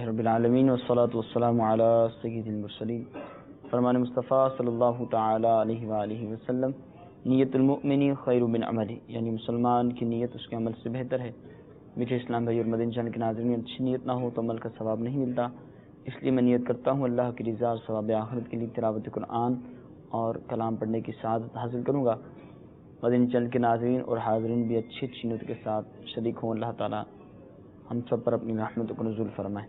رب العالمین والصلاة والسلام علی سید المرسلین. فرمان مصطفیٰ صلی اللہ تعالی علیہ وآلہ وسلم، نیت المؤمن خیر من عملی، یعنی مسلمان کی نیت اس کے عمل سے بہتر ہے. میٹھے اسلام بھائی اور مدنی چینل کے ناظرین، اچھی نیت نہ ہو تو عمل کا ثواب نہیں ملتا، اس لیے میں نیت کرتا ہوں اللہ کی رضا اور ثواب آخرت کے لیے تلاوت قرآن اور کلام پڑھنے کی سعادت حاصل کروں گا. مدنی چینل کے ناظرین اور حاضرین بھی اچھی نیت کے ساتھ شریک ہوں. اللہ تعالی ہم سب پر اپنی رحمت کو نزول فرمائے.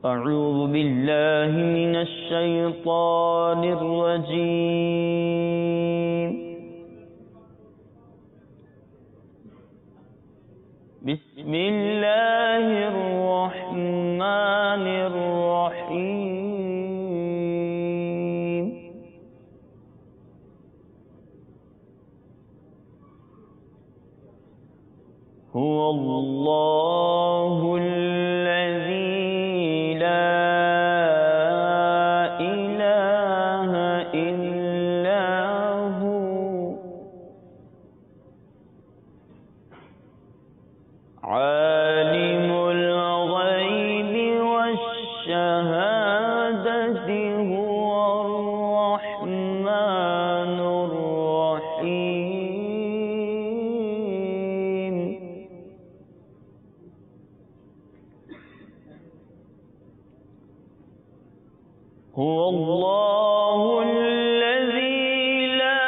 اعوذ باللہ من الشیطان الرجیم. بسم اللہ الرحمن الرحیم. هو اللہ الذی لا الہ الا هو عالم الغیب والشہادۃ هو الرحمن الرحیم. هو اللہ الذی لا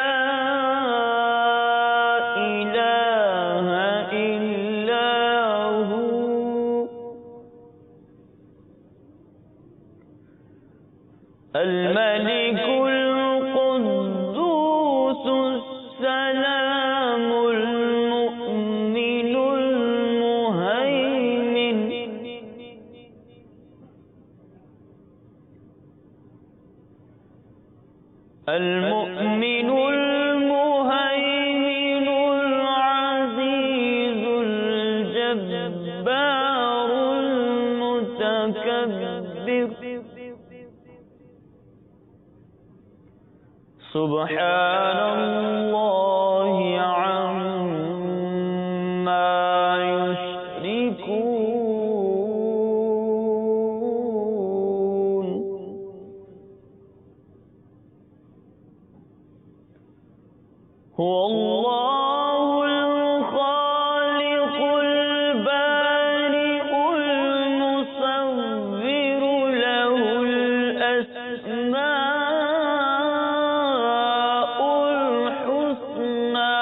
الہ الا هو الملک القدوس السلام المؤمن المہیمن المؤمن المهيمن العزيز الجبار المتكبر سبحان الله عما يشركون. هو اللہ الخالق البارئ المصور له الأسماء الحسنى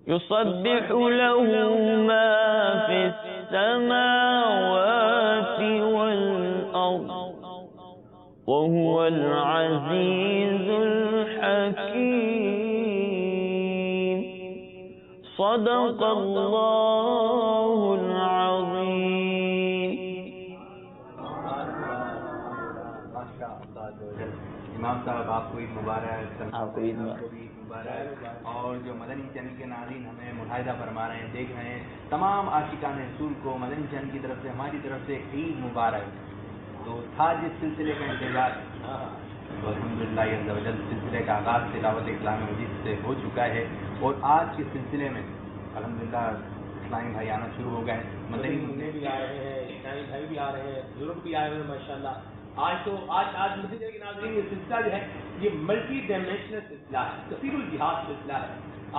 يسبح له ما في السماوات والأرض وهو العزيز الحكيم. صدق الله العظيم. امام صاحب آپ کو عید مبارک. آپ کو عید مبارک. اور جو مدنی چینل کے ناظرین ہمیں مشاہدہ فرما رہے ہیں، دیکھ رہے ہیں، تمام عاشقان رسول کو مدنی چینل کی طرف سے ہماری طرف سے عید مبارک. تو تھا جس سلسلے کا انتظار، تو الحمدللہ سلسلے کا آغاز تلاوت کلام مجید سے ہو چکا ہے، اور آج کے سلسلے میں الحمدللہ اسلامی بھائی آنا شروع ہو گئے ہیں. مدنی بھی آ رہے ہیں، اسلامی بھائی بھی آ رہے ہیں، بزرگ بھی آئے ہوئے ہیں ماشاءاللہ. آج مدنی کے ناظرین یہ سلسلہ جو ہے یہ ملٹی ڈائمینشنل سلسلہ ہے، کثیر الجہاد سلسلہ ہے.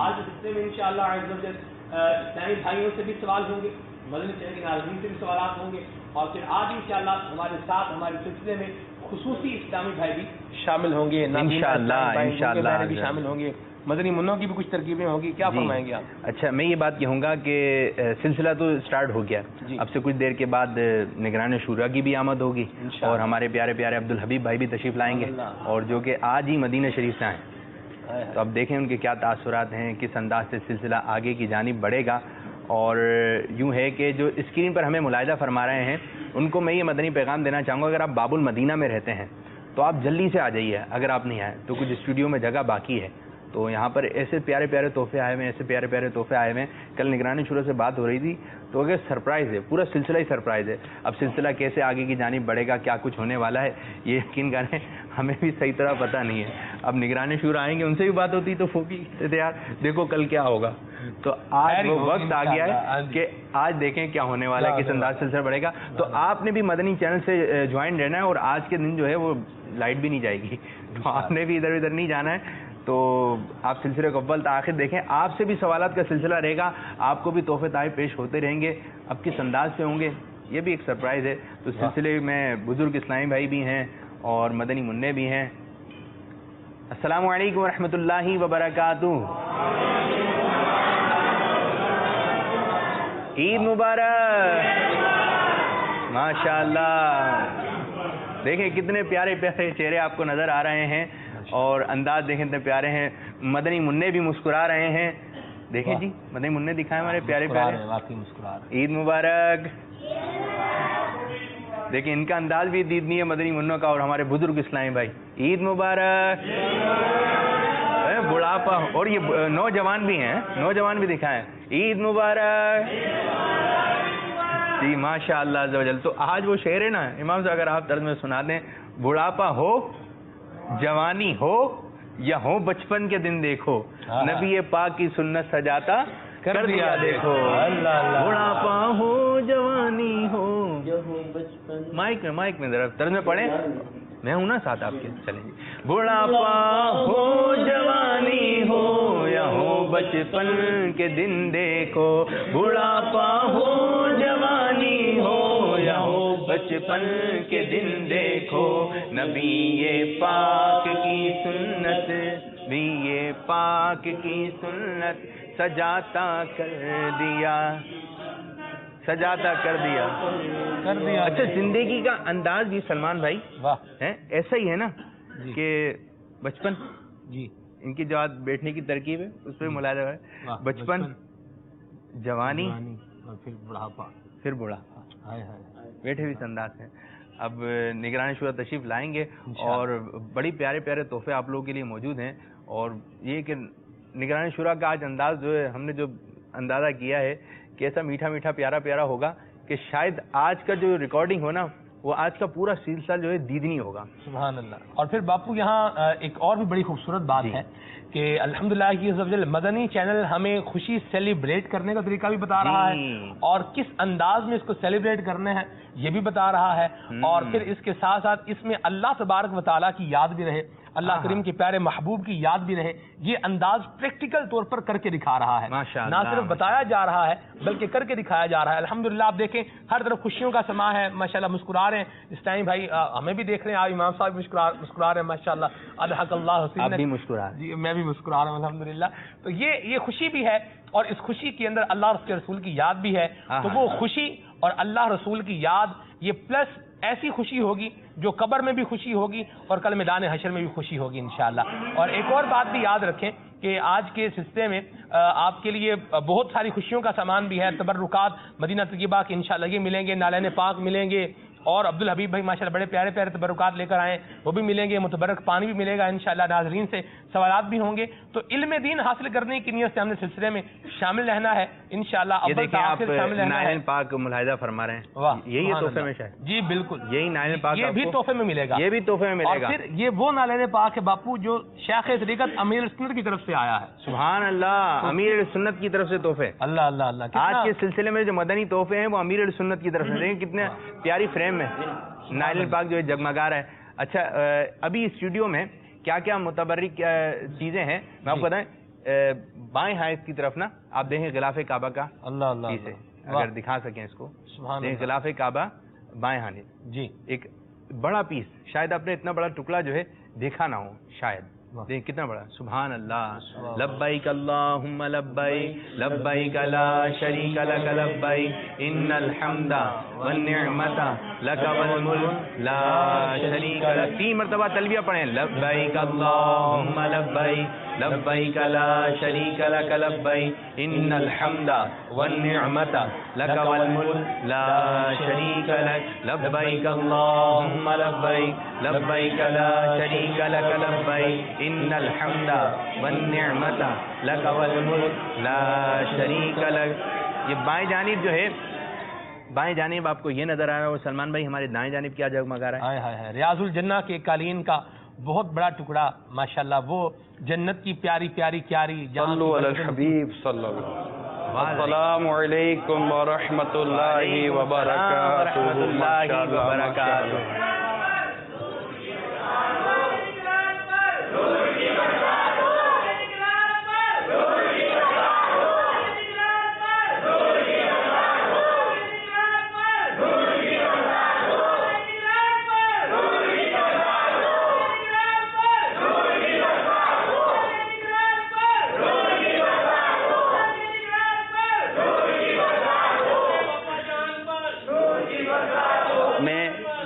آج کے سلسلے میں انشاءاللہ اسلامی بھائیوں سے بھی سوال ہوں گے، مدنی چینل کے ناظرین سے بھی سوالات ہوں گے، اور پھر آج انشاءاللہ ہمارے ساتھ ہمارے سلسلے میں خصوصی اسلامی بھائی بھی شامل ہوں گے، انشاءاللہ بھی شامل ہوں گے. مدنی منوں کی بھی کچھ ترکیبیں ہوں گی، کیا فرمائیں گے آپ؟ اچھا، میں یہ بات کہوں گا کہ سلسلہ تو سٹارٹ ہو گیا، اب سے کچھ دیر کے بعد نگران شورا کی بھی آمد ہوگی، اور ہمارے پیارے پیارے عبدالحبیب بھائی بھی تشریف لائیں گے، اور جو کہ آج ہی مدینہ شریف سے آئیں. تو اب دیکھیں ان کے کیا تاثرات ہیں، کس انداز سے سلسلہ آگے کی جانب بڑھے گا. اور یوں ہے کہ جو اسکرین پر ہمیں ملاحظہ فرما رہے ہیں ان کو میں یہ مدنی پیغام دینا چاہوں گا، اگر آپ باب المدینہ میں رہتے ہیں تو آپ جلدی سے آ جائیے. اگر آپ نہیں آئے تو کچھ اسٹوڈیو میں جگہ باقی ہے، تو یہاں پر ایسے پیارے پیارے تحفے آئے ہوئے ہیں، ایسے پیارے پیارے تحفے آئے ہوئے ہیں. کل نگرانی شورا سے بات ہو رہی تھی تو اگر سرپرائز ہے، پورا سلسلہ ہی سرپرائز ہے. اب سلسلہ کیسے آگے کی جانب بڑھے گا، کیا کچھ ہونے والا ہے، یہ یقین کریں ہمیں بھی صحیح طرح پتہ نہیں ہے. اب نگرانی شورا آئیں گے، ان سے بھی بات ہوتی تو پھوپھی کہتے یار دیکھو کل کیا ہوگا. تو آج وہ وقت آ گیا ہے کہ آج دیکھیں کیا ہونے والا ہے، کس انداز سے سلسلہ بڑھے گا. تو آپ نے بھی مدنی چینل سے جوائن رہنا ہے، اور آج کے دن جو ہے وہ لائٹ بھی نہیں جائے گی، تو آپ نے بھی ادھر ادھر نہیں جانا ہے. تو آپ سلسلے کو اول تاخیر دیکھیں. آپ سے بھی سوالات کا سلسلہ رہے گا، آپ کو بھی تحفے تحائف پیش ہوتے رہیں گے. اب کس انداز سے ہوں گے یہ بھی ایک سرپرائز ہے. تو سلسلے میں بزرگ اسلامی بھائی بھی ہیں اور مدنی منع بھی ہیں. السلام علیکم ورحمۃ اللہ وبرکاتہ. عید مبارک. ماشاء اللہ، دیکھیں کتنے پیارے پیارے چہرے آپ کو نظر آ رہے ہیں اور انداز دیکھیں اتنے پیارے ہیں. مدنی منع بھی مسکرا رہے ہیں. دیکھیں جی مدنی منع دکھائیں ہمارے پیارے پیارے. عید مبارک. دیکھیں ان کا انداز بھی دیدنی ہے مدنی منع کا، اور ہمارے بزرگ اسلامی بھائی عید مبارک. بڑھاپا اور یہ نوجوان بھی ہیں، نوجوان بھی دکھائیں عید مبارک. جی ماشاء اللہ عز و جل. تو آج وہ شعر ہے نا امام صاحب، اگر آپ طرز میں سنا دیں، بڑھاپا ہو جوانی ہو یا ہو بچپن کے دن دیکھو، نبی پاک کی سنت سجاتا کر دیا دیکھو. بڑھاپا ہو جوانی ہو بچپن. مائک میں ذرا طرز میں پڑھیں، میں ہوں نا ساتھ آپ کے. چلیں جی. بڑھاپا ہو جوانی ہو یا ہو بچپن کے دن دیکھو، بڑھاپا ہو جوانی ہو یا ہو بچپن کے دن دیکھو، نبی پاک کی سنت، نبی پاک کی سنت سجاتا کر دیا، سجاتا کر دیا. اچھا زندگی کا انداز بھی سلمان بھائی ایسا ہی ہے نا کہ بچپن، جی ان کی جو بیٹھنے کی ترکیب ہے اس پہ ملاحظہ ہے، بچپن جوانی اور پھر بڑھاپا، پھر بڑھاپا. بیٹھے بھی انداز ہیں. اب نگرانی شورا تشریف لائیں گے اور بڑی پیارے پیارے تحفے آپ لوگوں کے لیے موجود ہیں. اور یہ کہ نگرانی شورا کا آج انداز جو ہے ہم نے جو اندازہ کیا ہے کہ ایسا میٹھا میٹھا پیارا پیارا ہوگا کہ شاید آج کا جو ریکارڈنگ ہو نا وہ آج کا پورا سلسلہ جو ہے دیدنی ہوگا. سبحان اللہ. اور پھر باپو یہاں ایک اور بھی بڑی خوبصورت بات ہے کہ الحمدللہ کی مدنی چینل ہمیں خوشی سیلیبریٹ کرنے کا طریقہ بھی بتا رہا ہے، اور کس انداز میں اس کو سیلیبریٹ کرنے ہیں یہ بھی بتا رہا ہے. اور پھر اس کے ساتھ ساتھ اس میں اللہ تبارک و تعالیٰ کی یاد بھی رہے، اللہ کریم کے پیارے محبوب کی یاد بھی رہے. یہ انداز پریکٹیکل طور پر کر کے دکھا رہا ہے، نہ صرف بتایا جا رہا ہے بلکہ کر کے دکھایا جا رہا ہے. الحمدللہ آپ دیکھیں ہر طرف خوشیوں کا سما ہے، ماشاءاللہ مسکرا رہے ہیں. اس ٹائم بھائی ہمیں بھی دیکھ رہے ہیں، آپ امام صاحب مسکرا رہے ہیں ماشاءاللہ. اضحک اللہ حسین. بھی مسکرا جی میں بھی مسکرا رہا ہوں الحمدللہ. تو یہ خوشی بھی ہے، اور اس خوشی کے اندر اللہ کے رسول کی یاد بھی ہے. تو وہ خوشی اور اللہ رسول کی یاد یہ پلس ایسی خوشی ہوگی جو قبر میں بھی خوشی ہوگی اور کل میدان حشر میں بھی خوشی ہوگی انشاءاللہ. اور ایک اور بات بھی یاد رکھیں کہ آج کے سلسلے میں آپ کے لیے بہت ساری خوشیوں کا سامان بھی ہے. تبرکات مدینہ طیبہ کے انشاءاللہ یہ ملیں گے، نالین پاک ملیں گے، اور عبدالحبیب بھائی ماشاءاللہ بڑے پیارے پیارے تبرکات لے کر آئے وہ بھی ملیں گے. متبرک پانی بھی ملے گا انشاءاللہ. ناظرین سے سوالات بھی ہوں گے. تو علم دین حاصل کرنے کی نیت سے ہم نے سلسلے میں شامل رہنا ہے انشاءاللہ. اول تاخیر شامل رہنا ہے. نائل پاک ملاحظہ فرما رہے ہیں، یہی ہے تحفے میں شاید. جی بالکل یہی نائل پاک یہ بھی تحفے میں ملے گا، یہ بھی تحفے میں ملے گا. اور پھر یہ وہ نالین پاک ہے باپو جو شیخ طریقت امیر سنت کی طرف سے آیا ہے. سبحان اللہ. امیر سنت کی طرف سے تحفے. اللہ اللہ اللہ. آج کے سلسلے میں جو مدنی تحفے ہیں وہ امیر سنت کی طرف سے. دیکھیں کتنے پیاری فریم میں نائل پاک جو ہے جگمگا رہا ہے. اچھا ابھی اسٹوڈیو میں کیا کیا متبرک چیزیں ہیں میں آپ کو بتائیں. بائیں ہاتھ کی طرف نا آپ دیکھیں غلاف کعبہ کا اللہ اللہ چیز ہے، اگر دکھا سکیں اس کو. غلاف کعبہ بائیں ہاتھ جی ایک بڑا پیس، شاید آپ نے اتنا بڑا ٹکڑا جو ہے دیکھا نہ ہو شاید. دیکھ کتنا بڑا. سبحان اللہ. لبیک اللہم لبیک لبیک لا شریک لک لبیک ان الحمد والنعمت لک والملک لا شریک لک. 3 مرتبہ تلبیہ پڑھیں. لبیک اللہم لبیک لبیک لا شریک لک لبیک ان الحمد والنعمت لک والملک لا شریک لک لبیک اللہم لبیک لبیک لا شریک لک لبیک ان الحمد والنعمت لک والملک لا شریک لک. یہ بائیں جانب جو ہے، بائیں جانب آپ کو یہ نظر آ رہا ہے، اور سلمان بھائی ہمارے دائیں جانب کیا جگمگا رہا ہے؟ ریاض الجنہ کے قالین کا بہت بڑا ٹکڑا ماشاءاللہ، وہ جنت کی پیاری پیاری کیاری. صلو علی الحبیب صلی اللہ علیہ وسلم. السلام علیکم ورحمۃ اللہ وبرکاتہ.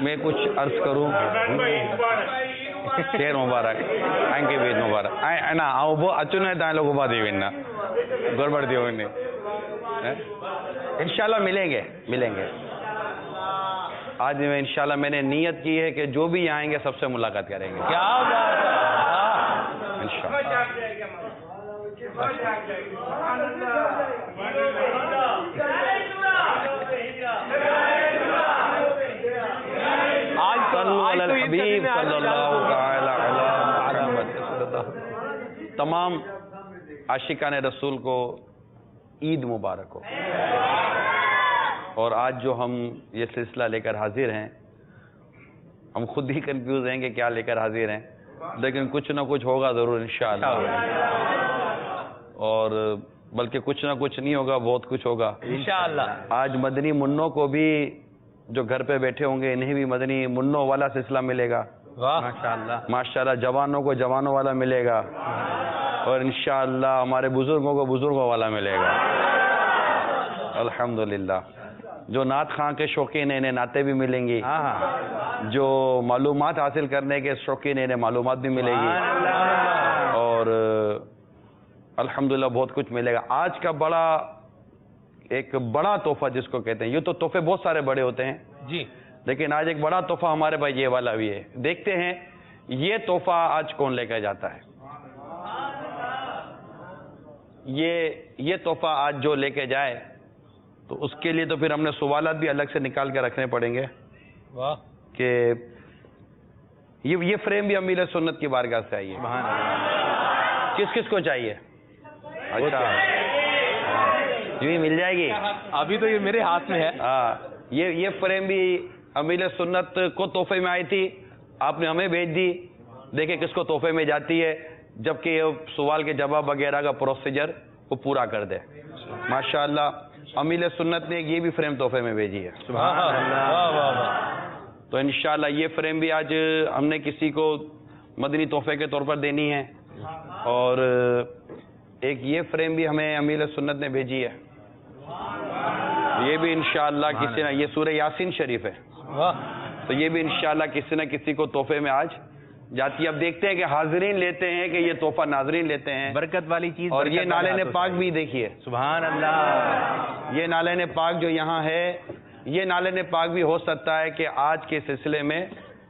میں کچھ عرض کروں. خیر مبارک آئیں کے بیچ مبارک نا وہ اچھا ہے تائیں لوگ بات دیوین نا گڑبڑ دیوین انشاءاللہ ملیں گے آج میں انشاءاللہ میں نے نیت کی ہے کہ جو بھی آئیں گے سب سے ملاقات کریں گے. کیا بات ہے انشاءاللہ. تمام عاشقان رسول کو عید مبارک ہو. اور آج جو ہم یہ سلسلہ لے کر حاضر ہیں، ہم خود ہی کنفیوز ہیں کہ کیا لے کر حاضر ہیں، لیکن کچھ نہ کچھ ہوگا ضرور انشاءاللہ. اور بلکہ کچھ نہ کچھ نہیں ہوگا، بہت کچھ ہوگا انشاءاللہ. آج مدنی منوں کو بھی جو گھر پہ بیٹھے ہوں گے انہیں بھی مدنی منوں والا سلسلہ ملے گا. ماشاءاللہ ماشاءاللہ. جوانوں کو جوانوں والا ملے گا، اور انشاءاللہ ہمارے بزرگوں کو بزرگوں والا ملے گا. الحمدللہ. جو نعت خواں کے شوقین ہیں انہیں نعتیں بھی ملیں گی، جو معلومات حاصل کرنے کے شوقین ہیں انہیں معلومات بھی ملے گی، اور الحمدللہ بہت کچھ ملے گا. آج کا ایک بڑا تحفہ جس کو کہتے ہیں، یہ تو تحفے بہت سارے بڑے ہوتے ہیں جی، لیکن آج ایک بڑا تحفہ ہمارے بھائی یہ والا بھی ہے. دیکھتے ہیں یہ تحفہ آج کون لے کر جاتا ہے. یہ تحفہ آج جو لے کے جائے تو اس کے لیے تو پھر ہم نے سوالات بھی الگ سے نکال کے رکھنے پڑیں گے کہ یہ فریم بھی امیر سنت کی بارگاہ سے آئی ہے. کس کس کو چاہیے؟ اچھا مل جائے گی. ابھی تو یہ میرے ہاتھ میں ہے. ہاں، یہ فریم بھی امیر سنت کو تحفے میں آئی تھی، آپ نے ہمیں بھیج دی. دیکھیں کس کو تحفے میں جاتی ہے، جبکہ یہ سوال کے جواب وغیرہ کا پروسیجر وہ پورا کر دے. ماشاءاللہ امیر سنت نے یہ بھی فریم تحفے میں بھیجی ہے. سبحان اللہ. تو انشاءاللہ یہ فریم بھی آج ہم نے کسی کو مدنی تحفے کے طور پر دینی ہے، اور ایک یہ فریم بھی ہمیں امیر سنت نے بھیجی ہے. یہ بھی انشاءاللہ کسی نے، یہ سورہ یاسین شریف ہے، تو یہ بھی انشاءاللہ کسی نہ کسی کو تحفے میں آج جاتی ہے. اب دیکھتے ہیں کہ حاضرین لیتے ہیں کہ یہ تحفہ ناظرین لیتے ہیں. برکت والی چیز. اور یہ نالین پاک بھی دیکھیے، سبحان اللہ. یہ نالین پاک جو یہاں ہے، یہ نالین پاک بھی ہو سکتا ہے کہ آج کے سلسلے میں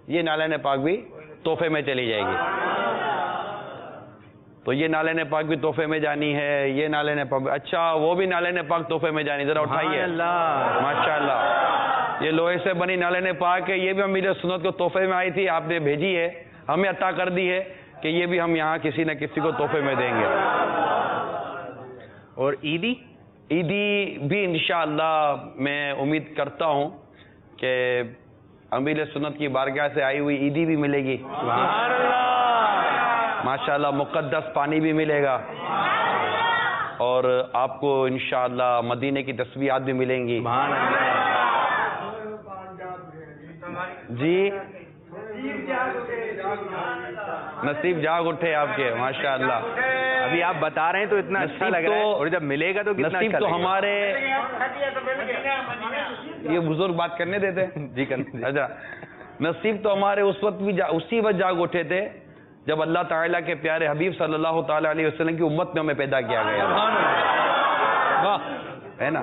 یہ نالین پاک بھی تحفے میں چلی جائے گی. تو یہ نالین پاک بھی تحفے میں جانی ہے. یہ نالین پاک، اچھا وہ بھی نالین پاک تحفے میں جانی، ذرا اٹھائیے. ماشاءاللہ. یہ لوہے سے بنی نالین پاک ہے، یہ بھی امیر سنت کو تحفے میں آئی تھی، آپ نے بھیجی ہے، ہمیں عطا کر دی ہے کہ یہ بھی ہم یہاں کسی نہ کسی کو تحفے میں دیں گے. اور عیدی بھی انشاءاللہ میں امید کرتا ہوں کہ امیر سنت کی بارگاہ سے آئی ہوئی عیدی بھی ملے گی. ماشاءاللہ مقدس پانی بھی ملے گا، اور آپ کو انشاءاللہ مدینے کی تسبیحات بھی ملیں گی. جی نصیب جاگ اٹھے آپ کے. ماشاءاللہ ابھی آپ بتا رہے ہیں تو اتنا اچھا لگ رہا ہے، اور جب ملے گا تو کتنا نصیب اچھا تو لگے گا. ہمارے یہ بزرگ بات کرنے دیتے جی کرنے. اچھا، نصیب تو ہمارے اس وقت بھی اسی وقت جاگ اٹھے تھے جب اللہ تعالیٰ کے پیارے حبیب صلی اللہ تعالیٰ علیہ وسلم کی امت میں ہمیں پیدا کیا گیا ہے نا.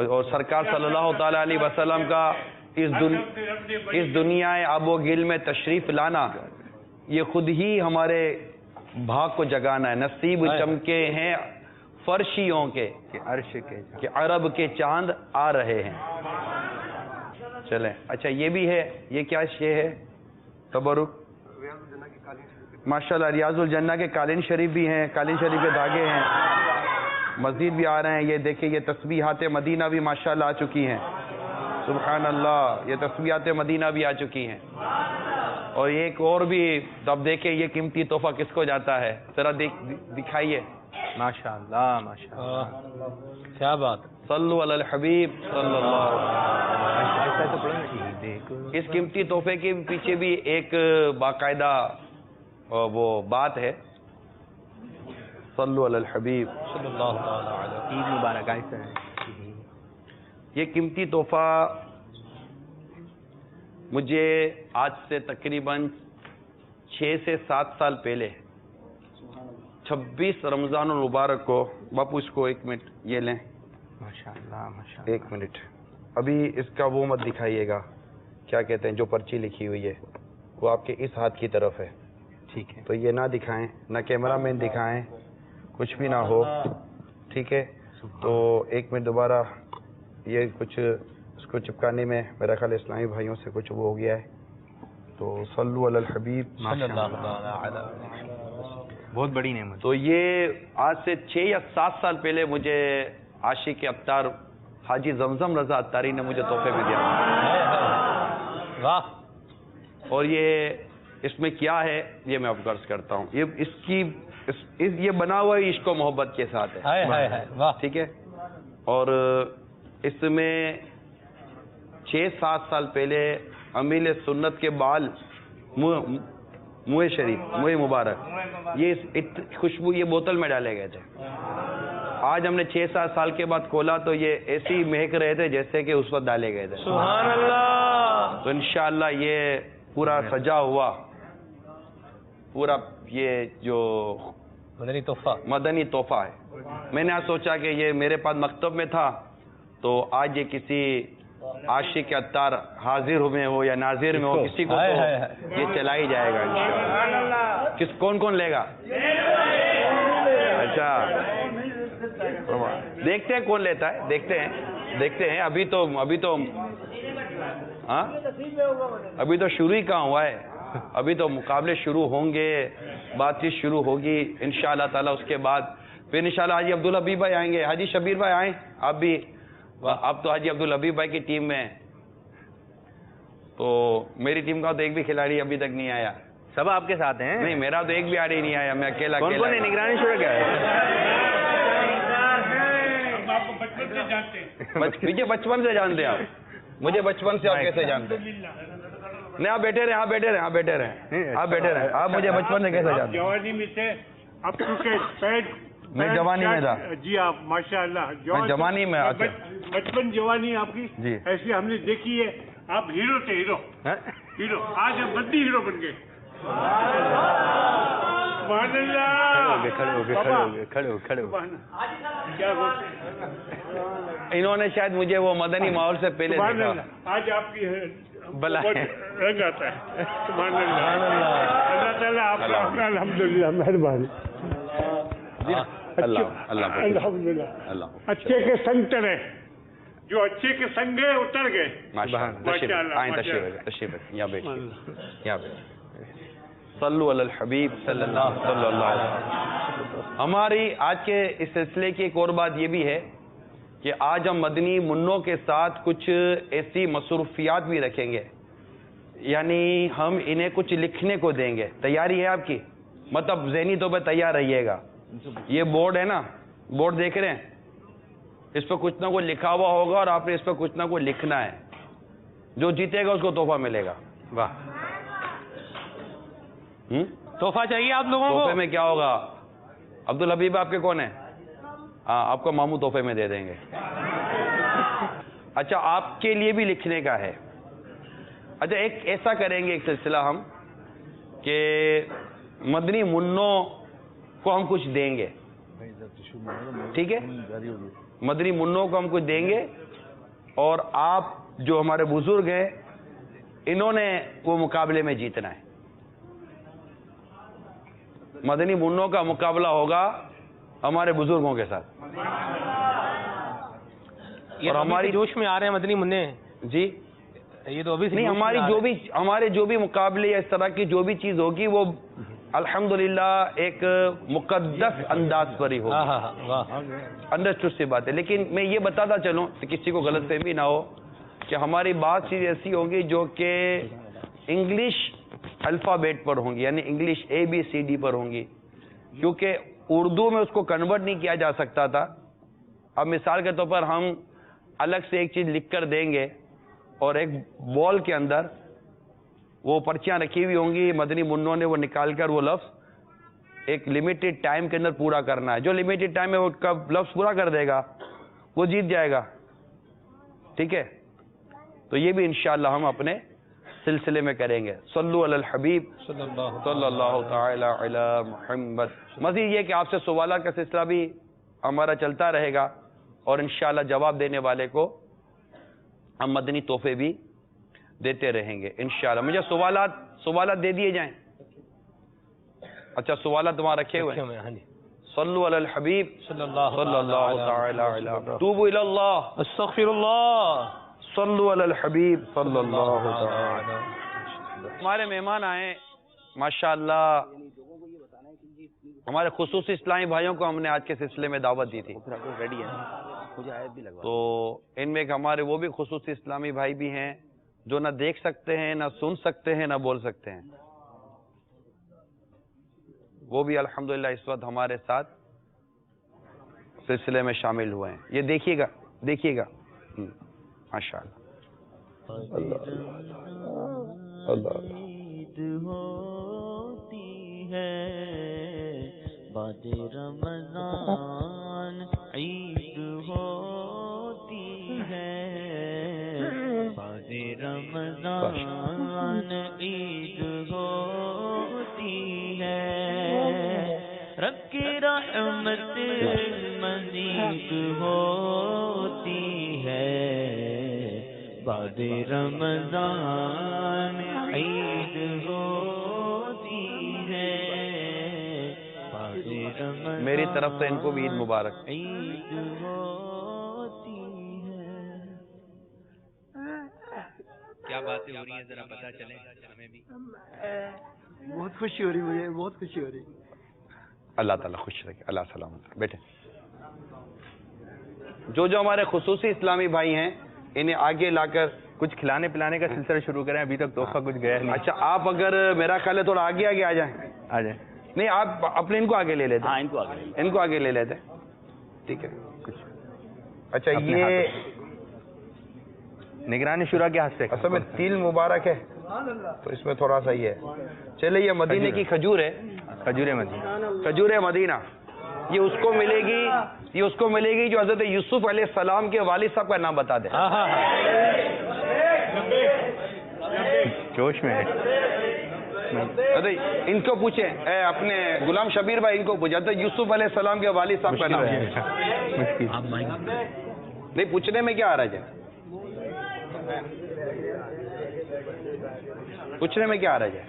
اور سرکار صلی اللہ تعالیٰ علیہ وسلم کا اس دنیا آب و گل میں تشریف لانا یہ خود ہی ہمارے بھاگ کو جگانا ہے. نصیب چمکے ہیں فرشیوں کے عرش کے کہ عرب کے چاند آ رہے ہیں. چلیں اچھا یہ بھی ہے, یہ کیا شے ہے تبرک؟ ماشاءاللہ ریاض الجنہ کے قالین شریف بھی ہیں, قالین شریف کے دھاگے ہیں, مزید بھی آ رہے ہیں. یہ دیکھیں یہ تسبیحات مدینہ بھی ماشاءاللہ آ چکی ہیں. سبحان اللہ, یہ تسبیحات مدینہ بھی آ چکی ہیں. اور ایک اور بھی اب دیکھیں یہ قیمتی تحفہ کس کو جاتا ہے, ذرا دکھائیے. ماشاءاللہ ماشاءاللہ کیا بات. صلو علی الحبیب صلی اللہ علیہ وسلم. اس قیمتی تحفے کے پیچھے بھی ایک باقاعدہ وہ بات ہے. صلو علی الحبیب صلی اللہ تعالی علیہ. عید مبارک. یہ قیمتی تحفہ مجھے آج سے تقریباً 6 سے 7 سال پہلے 26 رمضان المبارک کو, باپو اس کو 1 منٹ یہ لیں. ماشاءاللہ ماشاءاللہ. 1 منٹ ابھی اس کا وہ مت دکھائیے گا, کیا کہتے ہیں جو پرچی لکھی ہوئی ہے وہ آپ کے اس ہاتھ کی طرف ہے. ٹھیک ہے, تو یہ نہ دکھائیں, نہ کیمرہ مین دکھائیں, کچھ بھی نہ ہو. ٹھیک ہے, تو 1 منٹ دوبارہ یہ کچھ اس کو چپکانے میں میرا خیال اسلامی بھائیوں سے کچھ وہ ہو گیا ہے. تو صلو علی الحبیب صلی اللہ تعالی علیہ. بہت بڑی نعمت. تو یہ آج سے 6 یا 7 سال پہلے مجھے عاشق ابتار حاجی زمزم رضا اتاری نے مجھے تحفے میں دیا. واہ. اور یہ اس میں کیا ہے یہ میں آپ کو عرض کرتا ہوں. یہ بنا ہوا ہی عشق و محبت کے ساتھ ہے. ٹھیک ہے, اور اس میں 6-7 سال پہلے امیل سنت کے بال منہ شریف منہ مبارک یہ خوشبو یہ بوتل میں ڈالے گئے تھے. آج ہم نے 6-7 سال کے بعد کھولا تو یہ ایسی مہک رہے تھے جیسے کہ اس وقت ڈالے گئے تھے. سبحان اللہ. تو انشاءاللہ یہ پورا سجا ہوا پورا یہ جو مدنی تحفہ ہے. میں نے آج سوچا کہ یہ میرے پاس مکتب میں تھا تو آج یہ کسی عاشق اتار حاضر میں ہو یا ناظر میں ہو کسی کو تو یہ چلا ہی جائے گا انشاءاللہ. کون لے گا؟ اچھا دیکھتے ہیں کون لیتا ہے, دیکھتے ہیں. ابھی تو شروع ہی کہاں ہوا ہے, ابھی تو مقابلے شروع ہوں گے, بات چیت شروع ہوگی انشاءاللہ تعالی. اس کے بعد پھر انشاءاللہ حاجی عبدالحبیب بھائی آئیں گے. حاجی شبیر بھائی آئیں آپ بھی. اب تو حاجی عبدالحبیب بھائی کی ٹیم میں, تو میری ٹیم کا تو ایک بھی کھلاڑی ابھی تک نہیں آیا. سب آپ کے ساتھ ہیں؟ نہیں میرا تو ایک بھی آڑے نہیں آیا, میں اکیلا. کون کون ہے نگرانی شروع کیا ہے؟ مجھے بچپن سے جانتے ہیں آپ, مجھے بچپن سے آپ کیسے جانتے ہیں؟ نہیں آپ بیٹھے رہے, آپ مجھے بچپن سے کیسے جانتے ہیں؟ جوانی میں سے اب پیٹ میں جوانی میں تھا. جی آپ ماشاءاللہ جوانی میں بچپن جوانی آپ کی جی ایسی ہم نے دیکھی ہے. آپ ہیرو تھے, ہیرو. آج آپ بدی ہیرو بن گئے. انہوں نے شاید مجھے وہ مدنی ماحول سے پہلے دیکھا. آج آپ کی بلا رنگ آتا ہے. سبحان اللہ. اللہ تعالیٰ آپ کا الحمدللہ مہربانی. اللہ اچھے کے سنگ چلے, جو اچھے کے سنگ گئے اتر گئے. تشریف یہاں بیٹھے. صلو علی الحبیب صلی اللہ علیہ وسلم. ہماری آج کے اس سلسلے کی ایک اور بات یہ بھی ہے کہ آج ہم مدنی منوں کے ساتھ کچھ ایسی مصروفیات بھی رکھیں گے, یعنی ہم انہیں کچھ لکھنے کو دیں گے. تیاری ہے آپ کی؟ مطلب ذہنی طور پہ تیار رہیے گا. یہ بورڈ ہے نا, بورڈ دیکھ رہے ہیں, اس پہ کچھ نہ کچھ لکھا ہوا ہوگا اور آپ نے اس پہ کچھ نہ کچھ لکھنا ہے. جو جیتے گا اس کو تحفہ ملے گا. واہ, تحفہ چاہیے آپ لوگوں کو؟ تحفے میں کیا ہوگا؟ عبدالحبیب آپ کے کون ہیں؟ ہاں آپ کو ماموں تحفے میں دے دیں گے. اچھا آپ کے لیے بھی لکھنے کا ہے, اچھا ایک ایسا کریں گے، ایک سلسلہ ہم کہ مدنی منوں کو ہم کچھ دیں گے، ٹھیک ہے؟ مدنی منوں کو ہم کچھ دیں گے، اور آپ جو ہمارے بزرگ ہیں انہوں نے وہ مقابلے میں جیتنا ہے. مدنی منوں کا مقابلہ ہوگا ہمارے بزرگوں کے ساتھ. اور ہماری جوش میں آ رہے ہیں مدنی منع جی یہ تو ابھی نہیں، ہمارے جو بھی مقابلے یا اس طرح کی جو بھی چیز ہوگی وہ الحمدللہ ایک مقدس انداز پر ہی ہوگی. انڈرسٹوڈ سی بات ہے. لیکن میں یہ بتاتا چلوں کہ کسی کو غلط فہمی نہ ہو کہ ہماری بات چیز ایسی ہوگی جو کہ انگلش الفابیٹ پر ہوں گی، یعنی انگلش ABCD پر ہوں گی، کیونکہ اردو میں اس کو کنورٹ نہیں کیا جا سکتا تھا. اب مثال کے طور پر ہم الگ سے ایک چیز لکھ کر دیں گے اور ایک بال کے اندر وہ پرچیاں رکھی ہوئی ہوں گی، مدنی منوں نے وہ نکال کر وہ لفظ ایک لمیٹڈ ٹائم کے اندر پورا کرنا ہے. جو لمیٹڈ ٹائم ہے وہ لفظ پورا کر دے گا وہ جیت جائے گا. ٹھیک ہے؟ تو یہ بھی انشاءاللہ ہم اپنے سلسلے میں کریں گے. صلو علی الحبیب صلی اللہ تعالی علی محمد. مزید یہ کہ آپ سے سوالات کا سلسلہ بھی ہمارا چلتا رہے گا، اور انشاءاللہ جواب دینے والے کو ہم مدنی تحفے بھی دیتے رہیں گے انشاءاللہ. مجھے سوالات دے دیے جائیں. اچھا سوالات وہاں رکھے ہوئے ہیں. صلو علی الحبیب صلی اللہ تعالی علی محمد. توبوا الی اللہ استغفر اللہ. صلو علی الحبیب صلی اللہ تعالی. ہمارے مہمان آئے ماشاءاللہ، ہمارے خصوصی اسلامی بھائیوں کو ہم نے آج کے سلسلے میں دعوت دی تھی، تو ان میں ہمارے وہ بھی خصوصی اسلامی بھائی بھی ہیں جو نہ دیکھ سکتے ہیں، نہ سن سکتے ہیں، نہ بول سکتے ہیں. وہ بھی الحمدللہ اس وقت ہمارے ساتھ سلسلے میں شامل ہوئے ہیں. یہ دیکھیے گا ماشاء اللہ. عید ہوتی ہے بعد رمضان، عید ہوتی ہے بعد رمضان، عید ہوتی ہے رب کی رحمت مزید ہوتی ہے بعد رمضان، عید ہوتی ہے بعد رمضان. میری طرف سے ان کو بھی عید مبارک. عید ہوتی ہے. کیا باتیں ہو رہی ہیں ذرا پتہ چلے ہمیں بھی. بہت خوشی ہو رہی مجھے، بہت خوشی ہو رہی. اللہ تعالیٰ خوش رکھے. اللہ سلامت. بیٹھے. جو ہمارے خصوصی اسلامی بھائی ہیں انہیں آگے لا کر کچھ کھلانے پلانے کا سلسلہ شروع کریں. ابھی تک تحفہ کچھ گیا نہیں. اچھا آپ اگر میرا خیال ہے تھوڑا آگے آ جائیں. نہیں آپ اپنے ان کو آگے لے لیتے. ان کو آگے لے لیتے. ٹھیک ہے. کچھ اچھا یہ نگرانی شورا کے ہاتھ سے اصل میں تیل مبارک ہے تو اس میں تھوڑا سا یہ ہے. چلے یہ مدینے کی کھجور ہے، کھجور مدینہ. یہ اس کو ملے گی جو حضرت یوسف علیہ السلام کے والد صاحب کا نام بتا دے. جوش میں ان کو پوچھیں، اپنے غلام شبیر بھائی ان کو پوچھیں حضرت یوسف علیہ السلام کے والد صاحب کا نام. نہیں پوچھنے میں کیا آ رہا ہے، پوچھنے میں کیا آ رہا ہے.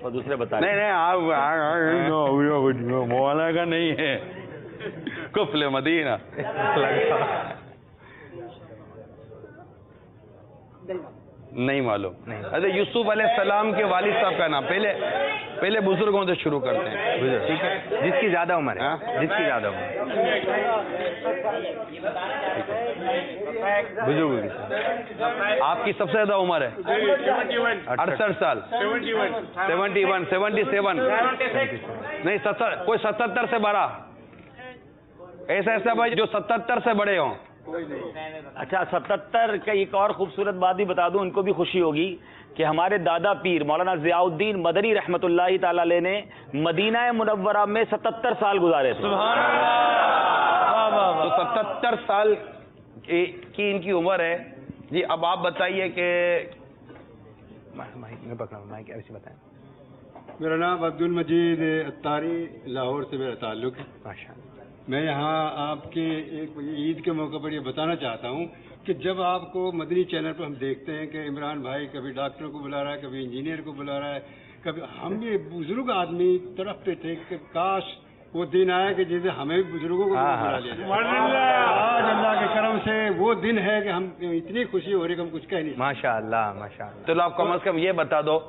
اور دوسرے بتا نہیں آپ مولانا کا نہیں ہے. کفل مدینہ نہیں معلوم. حضرت یوسف علیہ السلام کے والد صاحب کا نام. پہلے بزرگوں سے شروع کرتے ہیں. ٹھیک ہے. جس کی زیادہ عمر ہے، جس کی زیادہ عمر بزرگوں کی. آپ کی سب سے زیادہ عمر ہے 68 سال. 71 77 نہیں 70. کوئی 77 سے بڑا ایسا بھائی جو 77 سے بڑے ہوں. اچھا 77 کا ایک اور خوبصورت بات بھی بتا دوں، ان کو بھی خوشی ہوگی کہ ہمارے دادا پیر مولانا ضیاء الدین مدنی رحمۃ اللہ تعالی علیہ نے مدینہ منورہ میں 77 سال گزارے تھے. تو 77 سال کی ان کی عمر ہے جی. اب آپ بتائیے کہ میں پکڑا ہوں مائک ایسے بتائیں. میرا نام عبد المجید اتاری، لاہور سے میرا تعلق ہے. ماشاء اللہ. میں یہاں آپ کے ایک عید کے موقع پر یہ بتانا چاہتا ہوں کہ جب آپ کو مدنی چینل پر ہم دیکھتے ہیں کہ عمران بھائی کبھی ڈاکٹر کو بلا رہا ہے، کبھی انجینئر کو بلا رہا ہے، کبھی ہم یہ بزرگ آدمی تڑپتے تھے کہ کاش وہ دن آیا کہ جیسے ہمیں بھی بزرگوں کو بلا لیا جائے. آج اللہ کے کرم سے وہ دن ہے کہ ہم اتنی خوشی ہو رہی کہ ہم کچھ کہہ نہیں. ماشاء اللہ ماشاء اللہ. چلو آپ کم از کم یہ بتا دو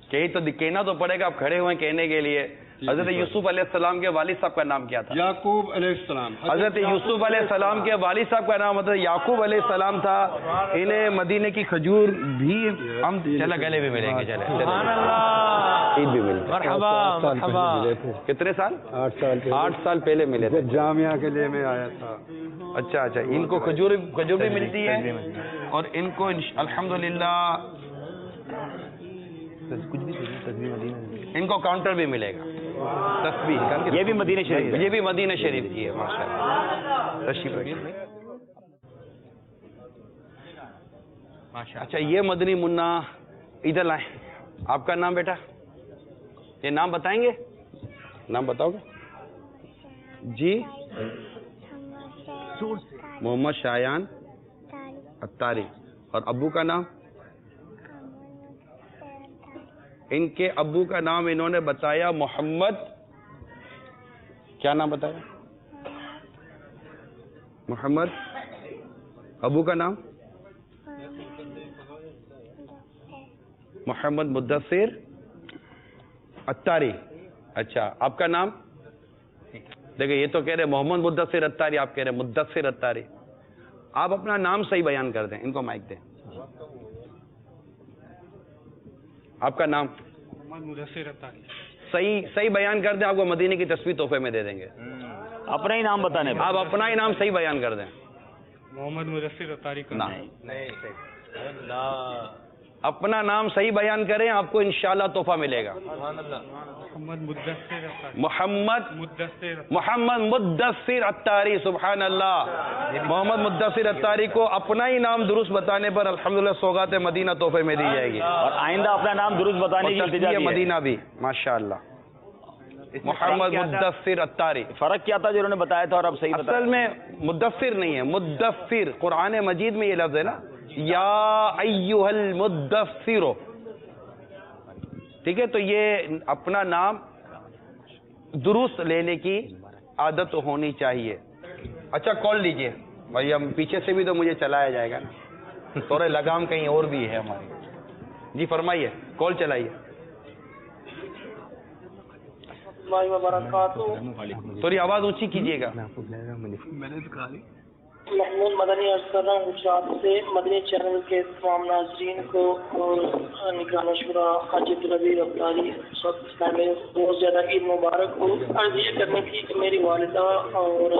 کہ تو کہنا تو پڑے گا، آپ کھڑے ہوئے کہنے کے لیے. حضرت یوسف علیہ السلام کے والد صاحب کا نام کیا تھا؟ یعقوب علیہ السلام. حضرت یوسف علیہ السلام کے والد صاحب کا نام حضرت یعقوب علیہ السلام تھا. انہیں مدینے کی کھجور بھی ہم چلا گلے بھی ملیں گے. چلے عید بھی ملے. مرحبا مرحبا. کتنے سال؟ 8 سال 8 سال پہلے ملے تھے. جامعہ کے لیے میں آیا تھا. اچھا اچھا. ان کو کھجور بھی ملتی ہے اور ان کو الحمدللہ ان کو کاؤنٹر بھی ملے گا. تسبیح یہ بھی مدینہ شریف، یہ بھی مدینہ شریف کی ہے. ماشاء اللہ. تشریف رکھیے. اچھا یہ مدنی منا ادھر لائیں. آپ کا نام بیٹا؟ یہ نام بتائیں گے؟ نام بتاؤ گے جی؟ محمد شایان اتاری. اور ابو کا نام؟ ان کے ابو کا نام انہوں نے بتایا محمد. کیا نام بتایا؟ محمد. ابو کا نام؟ محمد مدثر اتاری. اچھا آپ کا نام؟ دیکھیں یہ تو کہہ رہے محمد مدثر اتاری، آپ کہہ رہے مدثر اتاری. آپ اپنا نام صحیح بیان کر دیں. ان کو مائک دیں. آپ کا نام؟ محمد مدثر اتاری. صحیح بیان کر دیں. آپ کو مدینے کی تصویر تحفے میں دے دیں گے. اپنا ہی نام بتانے پر. آپ اپنا ہی نام صحیح بیان کر دیں. محمد مدثر اتاری کا اپنا نام صحیح بیان کریں، آپ کو انشاءاللہ تحفہ ملے گا. محمد مدثر اتاری. محمد مدثر اتاری. سبحان اللہ. محمد مدثر اتاری کو اپنا ہی نام درست بتانے پر الحمدللہ سوغات مدینہ تحفے میں دی جائے گی. اور آئندہ اپنا نام درست بتانے کی التجا اور بھی ہے. مدینہ بھی. ماشاءاللہ. محمد مدثر اتاری. فرق کیا تھا جو انہوں نے بتایا تھا اور اب صحیح بتایا؟ اصل میں مدثر نہیں ہے، مدثر. قرآن مجید میں یہ لفظ ہے نا، یا ایھا المدثر. ٹھیک ہے، تو یہ اپنا نام درست لینے کی عادت ہونی چاہیے. اچھا کال لیجئے بھائی. ہم پیچھے سے بھی تو مجھے چلایا جائے گا نا، تھوڑے لگام کہیں اور بھی ہے ہماری. جی فرمائیے، کال چلائیے. تھوڑی آواز اونچی کیجیے گا. محمود مدنی عرض کر رہا ہوں گجرات سے. مدنی چینل کے تمام ناظرین کو اور نگران شورا حاجت ربیع اتاری سب اسلامی بہت زیادہ عید مبارک ہو. عرض یہ کرنی تھی کہ میری والدہ اور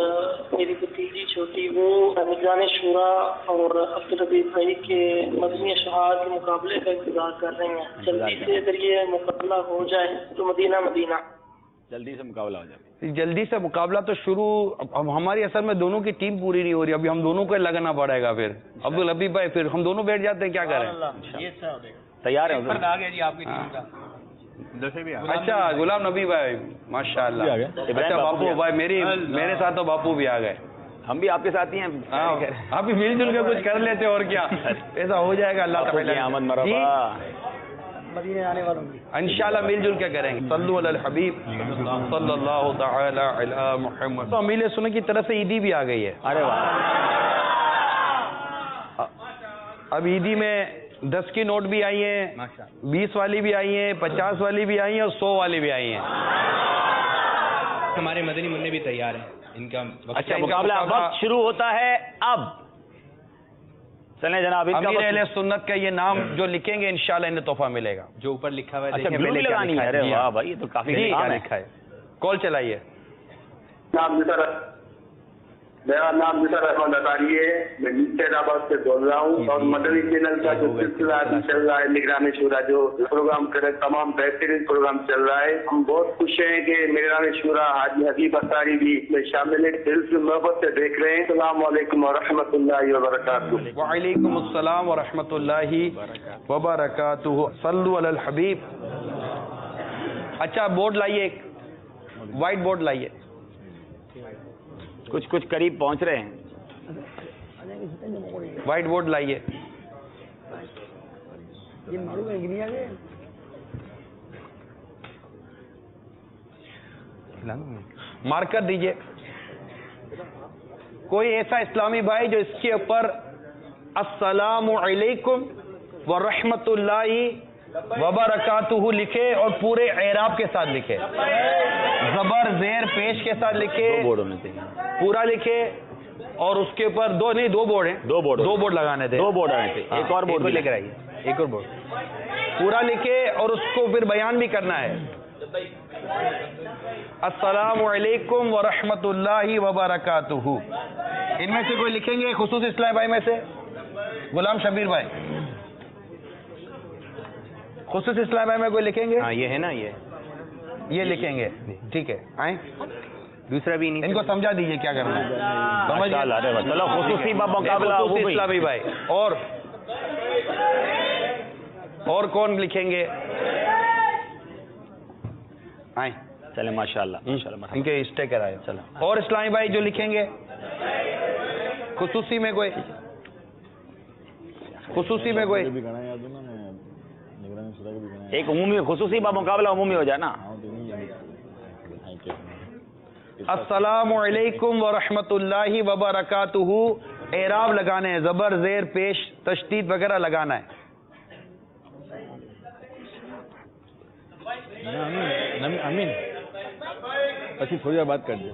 میری بھتیجی چھوٹی وہ نگران شورا اور عبد الربیع بھائی کے مدنی اشعار کے مقابلے کا انتظار کر رہے ہیں. جلدی سے اگر یہ مقابلہ ہو جائے تو مدینہ مدینہ. جلدی سے مقابلہ ہو جائے. جلدی سے مقابلہ تو شروع. اب ہماری اصل میں دونوں کی ٹیم پوری نہیں ہو رہی. ابھی ہم دونوں کو لگنا پڑے گا. پھر عبد الحبیب بھائی پھر ہم دونوں بیٹھ جاتے ہیں. کیا کریں؟ تیار ہیں حضور؟ آ گیا جی آپ کی ٹیم کا. اچھا غلام نبی بھائی ماشاء اللہ. اچھا باپو بھائی میرے ساتھ تو باپو بھی آ گئے. ہم بھی آپ کے ساتھ ہی ہیں. آپ بھی مل جل کے کچھ کر لیتے اور کیا. ایسا ہو جائے گا. اللہ تعالیٰ آمد مرحبا. انشاءاللہ مل جل کے کریں گے. صلو علی الحبیب صلی اللہ تعالی علی محمد. تو امیل سنت کی طرف سے عیدی بھی آ گئی ہے. ارے واہ. اب عیدی میں 10 کی نوٹ بھی آئی ہیں، 20 والی بھی آئی ہیں، 50 والی بھی آئی ہیں اور 100 والی بھی آئی ہیں. ہمارے مدنی منع بھی تیار ہیں. ان کا اچھا مقابلہ وقت شروع ہوتا ہے اب. چلیں جناب. امیر اہل سنت کا یہ نام جو لکھیں گے انشاءاللہ انہیں تحفہ ملے گا. جو اوپر لکھا ہوا ہے اچھا بلو لگانی ہے. ارے واہ بھائی یہ تو کافی لکھا ہے. کال چلائیے. میرا نام نثار احمد اطاری ہے، میں حیدر آباد سے بول رہا ہوں، اور مدنی چینل کا جو سلسلہ ابھی چل رہا ہے نگران شورا جو پروگرام کرے تمام بہترین پروگرام چل رہا ہے. ہم بہت خوش ہیں کہ نگران شورا حاجی حبیب اطاری بھی اس میں شامل ہے، دل سے محبت سے دیکھ رہے ہیں. السلام علیکم ورحمۃ اللہ وبرکاتہ. وعلیکم السلام ورحمۃ اللہ وبرکاتہ. صلو علی الحبیب. اچھا بورڈ لائیے، ایک وائٹ بورڈ لائیے. کچھ قریب پہنچ رہے ہیں. وائٹ بورڈ لائیے. مارکر دیجئے. کوئی ایسا اسلامی بھائی جو اس کے اوپر السلام علیکم ورحمۃ اللہ وبرکاتہ لکھے اور پورے اعراب کے ساتھ لکھے، زبر زیر پیش کے ساتھ لکھے، پورا لکھے، اور اس کے اوپر دو بورڈ ہیں، دو بورڈ لگانے تھے، ایک اور بورڈ لے کر آئیے، ایک اور بورڈ پورا لکھے اور اس کو پھر بیان بھی کرنا ہے. السلام علیکم ورحمۃ اللہ وبرکاتہ. ان میں سے کوئی لکھیں گے خصوصی اسلامی بھائی میں سے؟ غلام شبیر بھائی خصوصی اسلامی بھائی میں کوئی لکھیں گے؟ ہاں یہ ہے نا، یہ لکھیں گے. ٹھیک ہے، آئیں. دوسرا بھی نہیں، ان کو سمجھا دیجئے کیا کرنا ہے. چلو خصوصی مقابلہ اسلامی بھائی. اور کون لکھیں گے؟ آئیں. چلے ماشاءاللہ ان کے اسٹیکر آئے. چلو اور اسلامی بھائی جو لکھیں گے خصوصی میں کوئی ایک عمومی خصوصی مقابلہ عمومی ہو جائے نا. السلام علیکم ورحمۃ اللہ وبرکاتہ. اعراب لگانے ہیں، زبر زیر پیش تشدید وغیرہ لگانا ہے. امین પછી થોડી વાર બાત કરજો.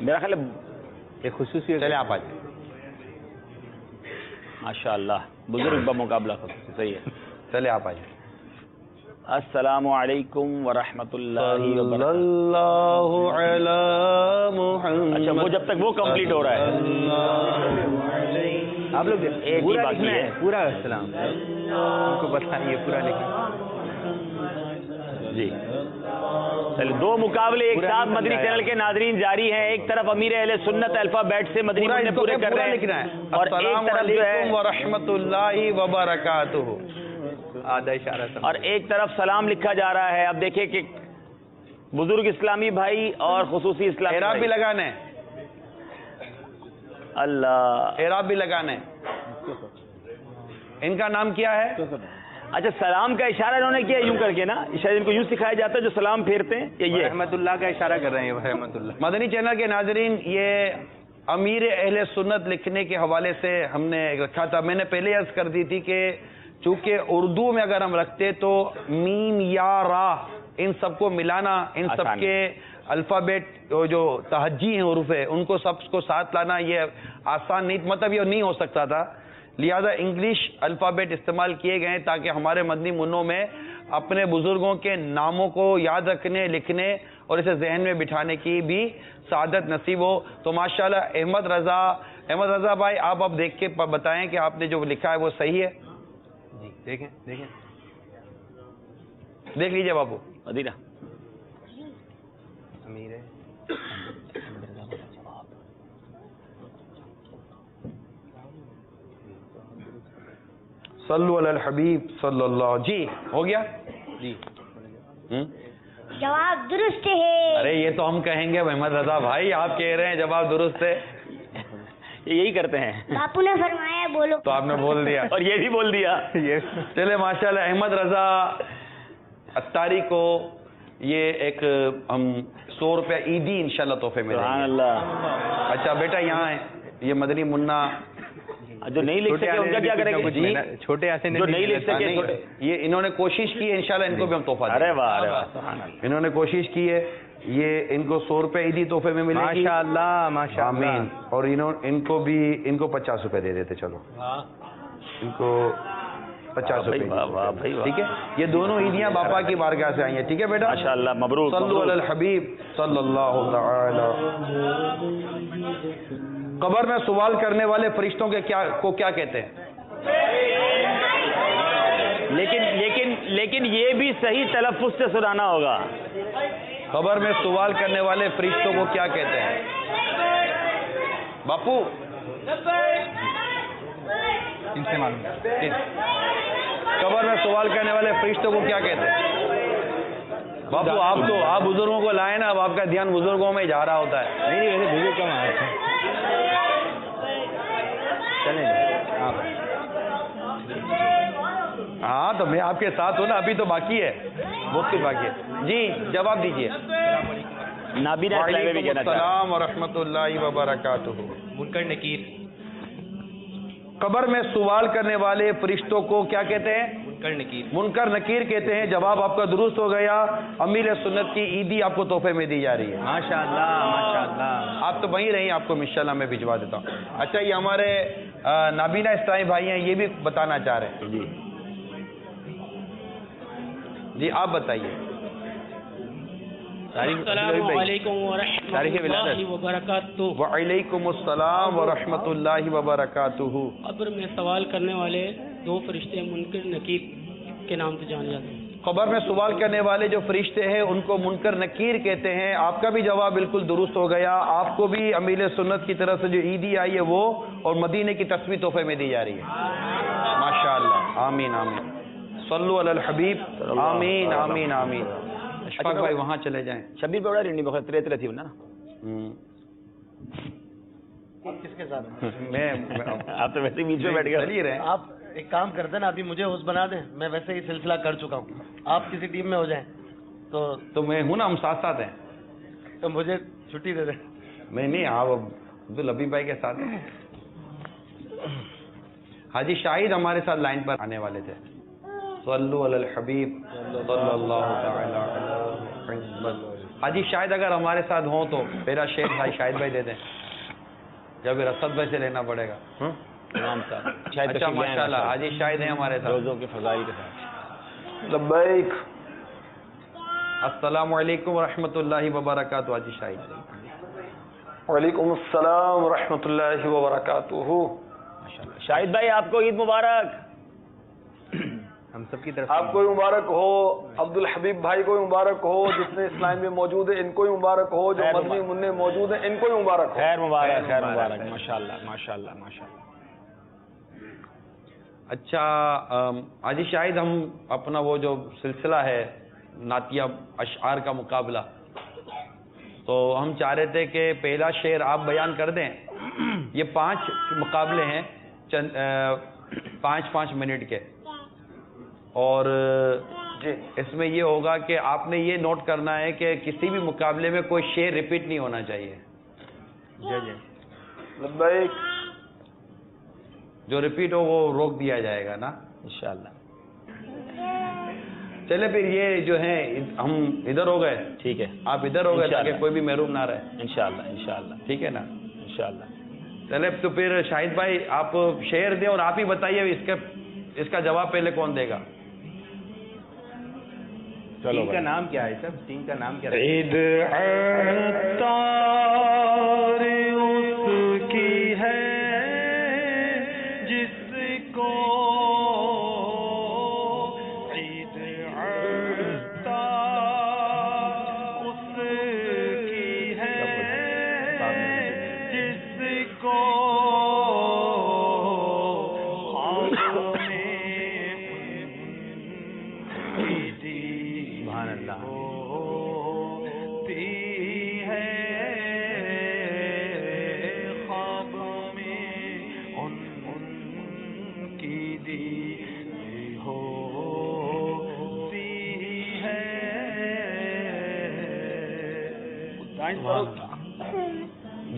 میرا خیال ایک خصوصی. چلے آپ آ جائیں. ماشاء اللہ بزرگ بمقابلہ خصوصی. صحیح ہے. چلے آپ آ جائیں. السلام علیکم ورحمۃ اللہ صلی اللہ علی محمد. اچھا وہ جب تک وہ کمپلیٹ ہو رہا ہے آپ لوگ ایک ہی باقی ہے پورا السلام ان کو بتائیے پورا لکھیں. جی چلے دو مقابلے ایک ساتھ مدنی چینل کے ناظرین جاری ہیں. ایک طرف امیر اہل سنت الفابیٹ سے مدنی منع پورے کر رہے ہیں اور ایک طرف جو ہے ورحمۃ اللہ وبرکاتہ آدھا اشارہ اور ایک طرف سلام لکھا جا رہا ہے. اب دیکھیں کہ بزرگ اسلامی بھائی اور خصوصی اسلامی اعراب بھی لگانے، اللہ اعراب بھی لگانے. ان کا نام کیا ہے؟ اچھا سلام کا اشارہ انہوں نے کیا یوں کر کے نا، شاید ان کو یوں سکھایا جاتا ہے جو سلام پھیرتے ہیں. یہ رحمت اللہ کا اشارہ کر رہے ہیں. رحمت اللہ. مدنی چینل کے ناظرین یہ امیر اہل سنت لکھنے کے حوالے سے ہم نے رکھا تھا. میں نے پہلے عرض کر دی تھی کہ چونکہ اردو میں اگر ہم رکھتے تو میم یا را ان سب کو ملانا، ان سب کے الفابیٹ جو تہجی ہیں حروف ہے ان کو سب کو ساتھ لانا یہ آسان نہیں، مطلب یہ نہیں ہو سکتا تھا. لہذا انگلش الفابیٹ استعمال کیے گئے تاکہ ہمارے مدنی منوں میں اپنے بزرگوں کے ناموں کو یاد رکھنے، لکھنے اور اسے ذہن میں بٹھانے کی بھی سعادت نصیب ہو. تو ماشاءاللہ احمد رضا بھائی آپ اب دیکھ کے بتائیں کہ آپ نے جو لکھا ہے وہ صحیح ہے. جی دیکھیں دیکھ لیجئے بابو. مدینہ امیر ہے صلو علی الحبیب صلی اللہ. جی ہو گیا. جی جواب درست ہے. ارے یہ تو ہم کہیں گے محمد رضا بھائی، آپ کہہ رہے ہیں جواب درست ہے. یہی کرتے ہیں. باپو نے فرمایا بولو تو آپ نے بول دیا اور یہ بھی بول دیا. چلے ماشاءاللہ احمد رضا اطاری کو یہ ایک ہم 100 روپیہ عیدی انشاءاللہ تحفے میں دیں گے. اچھا بیٹا یہاں ہے یہ مدنی منا جو نہیں لکھ سکے ان کا کیا کریں گے؟ چھوٹے ایسے جو نہیں لکھ سکے یہ انہوں نے کوشش کی ہے انشاءاللہ ان کو بھی ہم تحفہ دیں گے. ارے واہ انہوں نے کوشش کی ہے یہ ان کو 100 روپے عیدی تحفے میں ملے گی ماشاءاللہ ماشاءاللہ. آمین. اور ان کو بھی ان کو 50 روپے دے دیتے. چلو ان کو 50 روپے. واہ واہ بھائی واہ. ٹھیک ہے, یہ دونوں عیدیاں باپا کی بارگاہ سے آئی ہیں. ٹھیک ہے بیٹا, ماشاءاللہ, مبروک. صلو علی الحبیب صلی اللہ تعالی. قبر میں سوال کرنے والے فرشتوں کے کو کیا کہتے ہیں؟ لیکن یہ بھی صحیح تلفظ سے سنانا ہوگا. قبر میں سوال کرنے والے فرشتوں کو کیا کہتے ہیں باپو؟ ان سے معلوم. قبر میں سوال کرنے والے فرشتوں کو کیا کہتے ہیں باپو؟ آپ بزرگوں کو لائیں نا, اب آپ کا دھیان بزرگوں میں جا رہا ہوتا ہے. نہیں ویسے بزرگ کم آئے تھے. چلیں ہاں تو میں آپ کے ساتھ ہوں نا, ابھی تو باقی ہے, بہت کچھ باقی ہے. جی جواب دیجیے. نابینا اسلامی بھی کہنا چاہتا ہوں. السلام ورحمۃ اللہ وبرکاتہ. منکر نکیر. قبر میں سوال کرنے والے فرشتوں کو کیا کہتے ہیں؟ منکر نکیر. منکر نکیر کہتے ہیں. جواب آپ کا درست ہو گیا. امیل سنت کی عیدی آپ کو تحفے میں دی جا رہی ہے. ماشاءاللہ ماشاءاللہ. آپ تو وہیں رہیں, آپ کو انشاءاللہ میں بھجوا دیتا ہوں. اچھا, یہ ہمارے نابینا اسلامی بھائی ہیں, یہ بھی بتانا چاہ رہے ہیں. جی آپ بتائیے. السلام علیکم ورحمۃ اللہ وبرکاتہ. وعلیکم السلام ورحمۃ اللہ وبرکاتہ. قبر میں سوال کرنے والے دو فرشتے منکر نکیر کے نام سے جانے جاتے ہیں. قبر میں سوال کرنے والے جو فرشتے ہیں ان کو منکر نکیر کہتے ہیں. آپ کا بھی جواب بالکل درست ہو گیا. آپ کو بھی امیل سنت کی طرف سے جو عیدی آئی ہے وہ اور مدینے کی تصویر تحفے میں دی جا رہی ہے. ماشاءاللہ, آمین آمین. صلو علی الحبیب. آمین آمین آمین. اشفاق بھائی وہاں چلے جائیں. شبیر پہ بڑا رنڈی بخیر تیرے تھی نا. آپ کس کے ساتھ؟ میں آپ تو ویسے ہی بیچ میں بیٹھ گئے. چلیے رہے. آپ ایک کام کرتے ہیں نا, ابھی مجھے ہوسٹ بنا دیں, میں ویسے ہی سلسلہ کر چکا ہوں. آپ کسی ٹیم میں ہو جائیں تو میں ہوں نا, ہم ساتھ ساتھ ہیں. تو مجھے چھٹی دے دیں. نہیں آپ عبدالحبیب بھائی کے ساتھ ہیں. حاجی شاہد ہمارے ساتھ لائن پر آنے والے تھے. صلو علی الحبیب صلی اللہ تعالی. حاجی شاہد اگر ہمارے ساتھ ہوں تو میرا شیخ بھائی شاہد بھائی دے دیں, یا پھر اسد بھائی سے لینا پڑے گا. اچھا ماشاءاللہ, حاجی شاہد ہیں ہمارے ساتھ روزوں کے فضائل کے ساتھ. لبیک. السلام علیکم ورحمۃ اللہ وبرکاتہ. حاجی شاہد. وعلیکم السلام ورحمۃ اللہ وبرکاتہ. شاہد بھائی آپ کو عید مبارک. ہم سب کی طرف آپ کو مبارک ہو. عبدالحبیب بھائی کو مبارک ہو, جتنے اسلام میں موجود ہیں ان کو مبارک ہو, جو مدنی منع موجود ہیں ان کو مبارک ہو. خیر مبارک, خیر مبارک. ماشاءاللہ ماشاءاللہ ماشاءاللہ. اچھا حاجی شاہد, ہم اپنا وہ جو سلسلہ ہے نعتیہ اشعار کا مقابلہ, تو ہم چاہ رہے تھے کہ پہلا شعر آپ بیان کر دیں. یہ 5 مقابلے ہیں, 5 منٹ کے, اور اس میں یہ ہوگا کہ آپ نے یہ نوٹ کرنا ہے کہ کسی بھی مقابلے میں کوئی شعر ریپیٹ نہیں ہونا چاہیے. لبیک. جو ریپیٹ ہو وہ روک دیا جائے گا نا انشاءاللہ. چلے پھر یہ جو ہیں ہم ادھر ہو گئے. ٹھیک ہے, آپ ادھر ہو گئے تاکہ کوئی بھی محروم نہ رہے. انشاءاللہ انشاءاللہ. ٹھیک ہے نا, انشاءاللہ. چلے تو پھر شاہد بھائی آپ شعر دیں اور آپ ہی بتائیے اس کا جواب پہلے کون دے گا. ٹیم کا نام کیا ہے سر؟ ٹیم کا نام کیا ہے؟ عید عطار اس کی ہے جس کو عید عطار اس کی ہے جس کو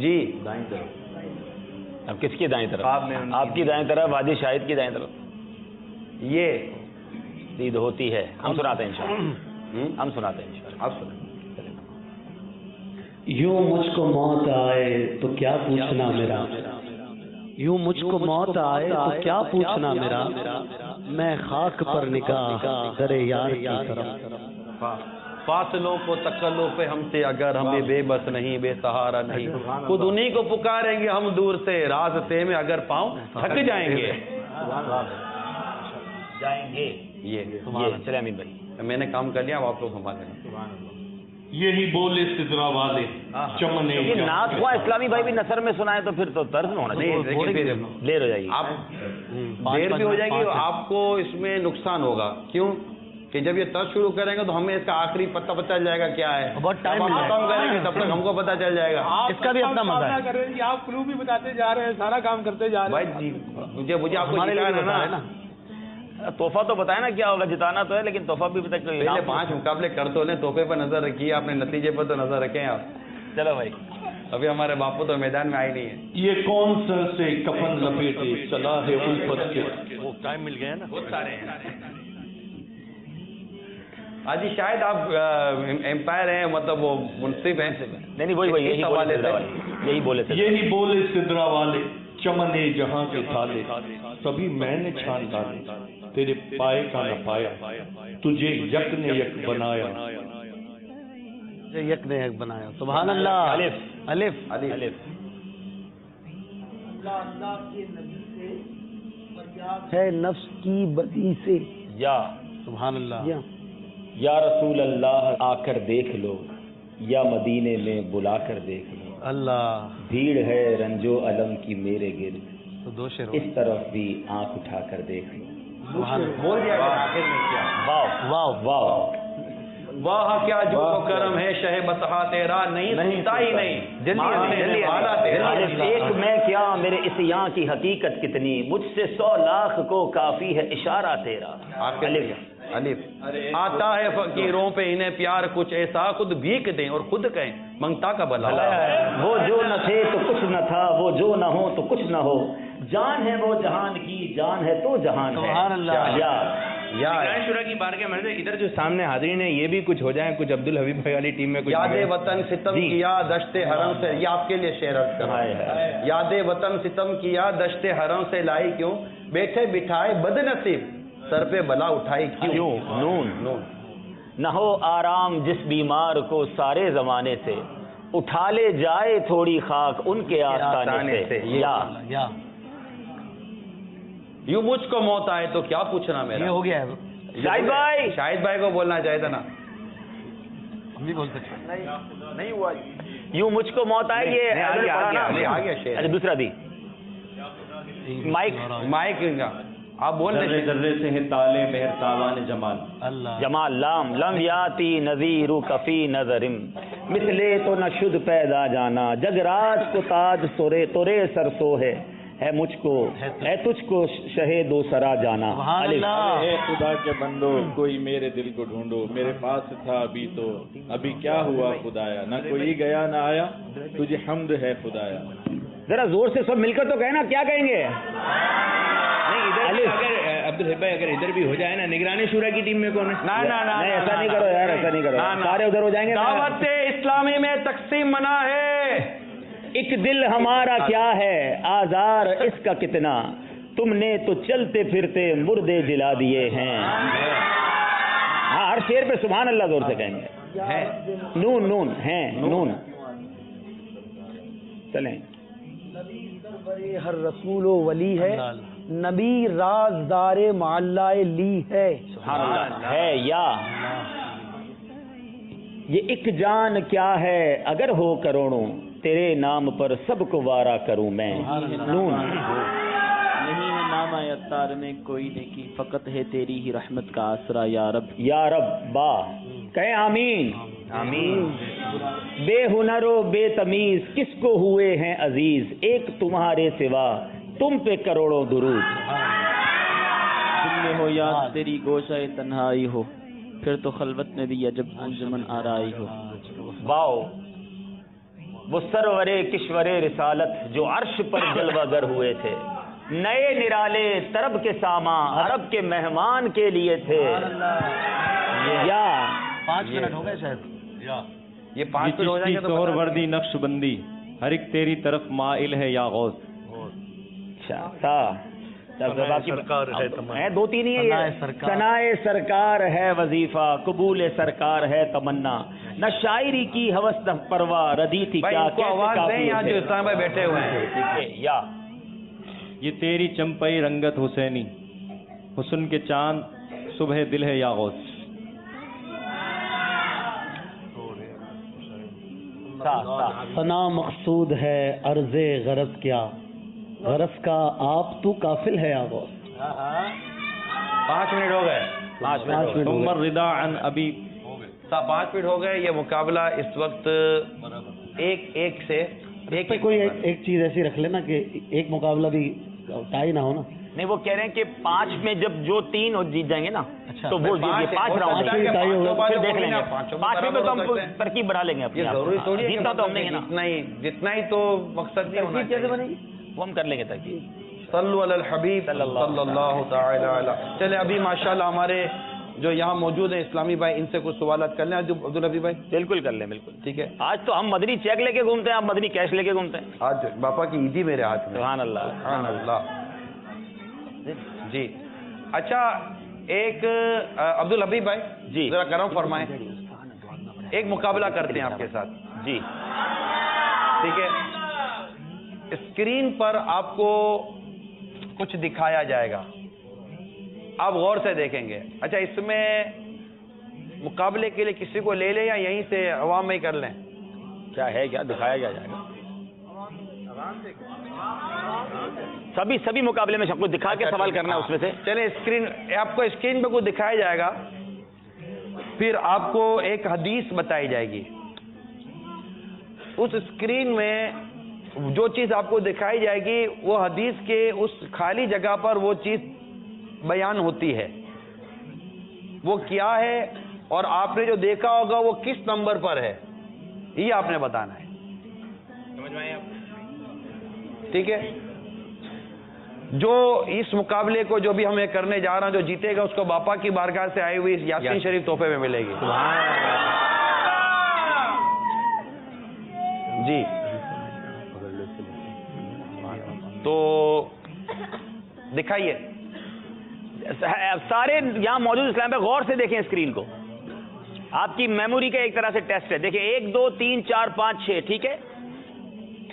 جی دائیں طرف. اب کس کی دائیں طرف؟ آپ کی دائیں طرف, حاجی شاہد کی دائیں طرف. یہ عید ہوتی ہے. ہم سناتے ہیں انشاءاللہ. ہم سناتے ہیں انشاءاللہ. آپ سنیں. یوں مجھ کو موت آئے تو کیا پوچھنا میرا, یوں مجھ کو موت آئے تو کیا پوچھنا میرا، میں خاک پر نگاہ درے یار کی طرف. فاصلوں کو تکلف ہم سے اگر ہمیں بے بس نہیں بے سہارا نہیں، خود انہیں کو پکاریں گے ہم دور سے، راستے میں اگر پاؤں تھک جائیں گے. یہ چلے امین بھائی میں نے کام کر لیا، اب آپ لوگ سنبھال لیں. یہی بولے سدرا والے چمنے. یہ نعت خواہ اسلامی بھائی بھی نثر میں سنائے تو پھر تو طرز میں ہونا چاہیے. دیر ہو جائے گی، آپ دیر بھی ہو جائے گی، آپ کو اس میں نقصان ہوگا. کیوں کہ جب یہ طرز شروع کریں گے تو ہمیں اس کا آخری پتہ چل جائے گا کیا ہے. بہت ٹائم کام کریں گے تب تک ہم کو پتہ چل جائے گا. اس کا بھی اپنا مزہ ہے. آپ کلو بھی بتاتے جا رہے ہیں، سارا کام کرتے جا رہے ہیں. بھائی مجھے آپ کو نا تحفہ تو بتائے نا کیا ہوگا، جتانا تو ہے لیکن تحفہ بھی بتا. پہلے 5 مقابلے کر تو لیں، تحفے پر نظر رکھیے، آپ نے نتیجے پر تو نظر رکھیں آپ. چلو بھائی ابھی ہمارے باپو تو میدان میں آئے نہیں ہے. یہ کون سر سے کفن لپیٹے چلا ہے الفت کے. وہ ٹائم مل گیا نا، بہت سارے ہیں. آج شاید آپ امپائر ہیں، مطلب وہ منصف ہیں. نہیں وہی یہی بولے سدرا والے چمنے جہاں کے تھالے، سبھی میں نے چھان ڈالے، تیرے پائے کا نہ پایا، تجھے یک نے یک بنایا. یک نے یک بنایا. سبحان اللہ. الف الف الف. ہے نفس کی بدی سے. یا سبحان اللہ. یا رسول اللہ آ کر دیکھ لو، یا مدینے میں بلا کر دیکھ لو. اللہ بھیڑ ہے رنجو علم کی میرے گرد، تو دو شعر اس طرف بھی آنکھ اٹھا کر دیکھ لو. بول دیا آخر میں کیا. واہ واہ واہ واہ کیا جو کرم ہے شہ بتہا تیرا، نہیں سنتا ہی نہیں ایک میں کیا میرے اس یہاں کی حقیقت کتنی، مجھ سے 100 لاکھ کو کافی ہے اشارہ تیرا. الف آتا ہے فقیروں پہ انہیں پیار کچھ ایسا، خود بھیک دیں اور خود کہیں منگتا کا بھلا. وہ جو نہ تھے تو کچھ نہ تھا، وہ جو نہ ہو تو کچھ نہ ہو، جان ہے وہ جہان کی، جان ہے تو جہان ہے. سبحان اللہ. نگران شورا کی بارگاہ میں ادھر جو سامنے حاضرین ہیں یہ بھی کچھ ہو جائیں، کچھ عبدالحبیب بھائی والی ٹیم میں کچھ. یاد وطن ستم کیا دشت حرم سے، یہ آپ کے لیے شعر عرض کر رہا ہے. یاد وطن ستم کیا دشت حرم سے لائی کیوں، بیٹھے بٹھائے بد نصیب سر پہ بلا اٹھائی کیوں. نون نہ ہو آرام جس بیمار کو سارے زمانے سے، اٹھا لے جائے تھوڑی خاک ان کے آستانے سے. یا یوں مجھ کو موت آئے تو کیا پوچھنا میرا. یہ ہو گیا ہے. شاہد بھائی کو بولنا چاہیے تھا نا. ہم بھی بول سکتے نہیں ہوا. یوں مجھ کو موت آئے، یہ آ گیا شعر. اچھا دوسرا بھی مائک کا آپ بول رہے. ذرے سے ہے تالے مہر تاوان جمال. اللہ جمال لام لم یاتی نذیر کفی نظرم، مثلے تو نہ شد پیدا جانا، جگ راج کو تاج سورے تورے سرسو ہے مجھ کو ہے تجھ کو شہے دو سرا جانا. اے خدا کے بندو کوئی میرے دل کو ڈھونڈو، میرے پاس تھا ابھی تو ابھی کیا ہوا خدایا، نہ کوئی گیا نہ آیا تجھے حمد ہے خدایا. ذرا زور سے سب مل کر تو کہنا کیا کہیں گے. عبدالحبیب بھائی اگر ادھر بھی ہو جائے نا، نگرانی شورا کی ٹیم میں کون ہے؟ نہیں ایسا نہیں کرو یار، ایسا نہیں کرو، سارے ادھر ہو جائیں گے. دعوت اسلامی میں تقسیم منع ہے. ایک دل ہمارا کیا ہے آزار اس کا کتنا، تم نے تو چلتے پھرتے مردے جلا دیے ہیں. ہاں ہر شعر پہ سبحان اللہ زور سے کہیں گے. نون ہیں نون. چلیں. ہر رسول و ولی ہے، نبی رازدار معلّہ لی ہے. سبحان اللہ. ہے یا یہ ایک جان کیا ہے اگر ہو کروڑوں، تیرے نام پر سب کو وارا کروں میں. نون نہیں ہے نام عطار میں کوئی نیکی، فقط ہے تیری ہی رحمت کا آسرا یا رب. یا رب با کہیں آمین. آمین. بے ہنر و بے تمیز کس کو ہوئے ہیں عزیز، ایک تمہارے سوا تم پہ کروڑوں درود. دل میں ہو یاد تیری گوشہ تنہائی ہو، پھر تو خلوت میں بھی عجب انجمن آرائی ہو. واؤ وہ سرورے کشورے رسالت جو عرش پر جلوہ گر ہوئے تھے، نئے نرالے طرب کے ساما عرب کے مہمان کے لیے تھے. یا 5 منٹ ہو گئے شاید. یہ 5 منٹ ہو جائیں گے تو وردی نقش بندی ہر ایک تیری طرف مائل ہے یا غوث. اچھا سرکار ہے دو تین ہی ہے. ثنائے سرکار ہے وظیفہ، قبول سرکار ہے تمنا، نہ شاعری کی حوث نہ پروا، ردی تھی کیا آواز دیں یہاں جو اسلام بھائی بیٹھے ہوئے ہیں. یا یہ تیری چمپئی رنگت حسینی، حسن کے چاند صبح دل ہے یا غوث. ثنا مقصود ہے عرض غرض کیا، غرض کا آپ تو قافل ہے یا غوث. 5 منٹ ہو گئے. 5 منٹ عمر رضا عن ابھی 5 منٹ ہو گئے. یہ مقابلہ اس وقت ایک سے کوئی ایک چیز ایسی رکھ لینا کہ ایک مقابلہ بھی ٹائی نہ ہو نا. نہیں، وہ کہہ رہے ہیں کہ 5 میں جب جو 3 جیت جائیں گے نا تو وہ 5 راؤنڈ دیکھ لیں گے. 5 میں تو ہم ترکیب بڑھا لیں گے اپنی. ضروری تھوڑی ہے جتنا تو ہم نہیں ہے نا، جتنا ہی تو مقصد نہیں ہونا. کیسے بنے گی وہ ہم کر لیں گے ترکیب. صلو علی الحبیب صلی اللہ تعالی علیہ. چلے ابھی ماشاءاللہ ہمارے جو یہاں موجود ہیں اسلامی بھائی، ان سے کچھ سوالات کر لیں عبدالحبیب بھائی. بالکل کر لیں، بالکل ٹھیک ہے. آج تو ہم مدنی چیک لے کے گھومتے ہیں، آپ مدنی کیش لے کے گھومتے ہیں. آج باپا کی عیدی میرے ہاتھ میں. سبحان اللہ سبحان اللہ. جی اچھا، ایک عبدالحبیب بھائی جی ذرا کرم فرمائیں. ایک مقابلہ کرتے ہیں آپ کے ساتھ. جی ٹھیک ہے. اسکرین پر آپ کو کچھ دکھایا جائے گا، آپ غور سے دیکھیں گے. اچھا، اس میں مقابلے کے لیے کسی کو لے لیں یا یہیں سے عوام میں ہی کر لیں؟ کیا ہے، کیا دکھایا کیا جائے گا؟ سبھی مقابلے میں سب کچھ دکھا کے سوال کرنا ہے اس میں سے. چلیں، اسکرین آپ کو اسکرین پہ کچھ دکھایا جائے گا، پھر آپ کو ایک حدیث بتائی جائے گی. اس اسکرین میں جو چیز آپ کو دکھائی جائے گی وہ حدیث کے اس خالی جگہ پر وہ چیز بیان ہوتی ہے. وہ کیا ہے اور آپ نے جو دیکھا ہوگا وہ کس نمبر پر ہے، یہ آپ نے بتانا ہے. سمجھ میں آئے آپ؟ ٹھیک ہے. جو اس مقابلے کو جو بھی ہمیں کرنے جا رہا ہوں، جو جیتے گا اس کو باپا کی بارگاہ سے آئی ہوئی یاسین شریف تحفے میں ملے گی. جی تو دکھائیے. سارے یہاں موجود اسلام پہ غور سے دیکھیں اسکرین کو. آپ کی میموری کا ایک طرح سے ٹیسٹ ہے. دیکھیں 1 2 3 4 5 6. ٹھیک ہے.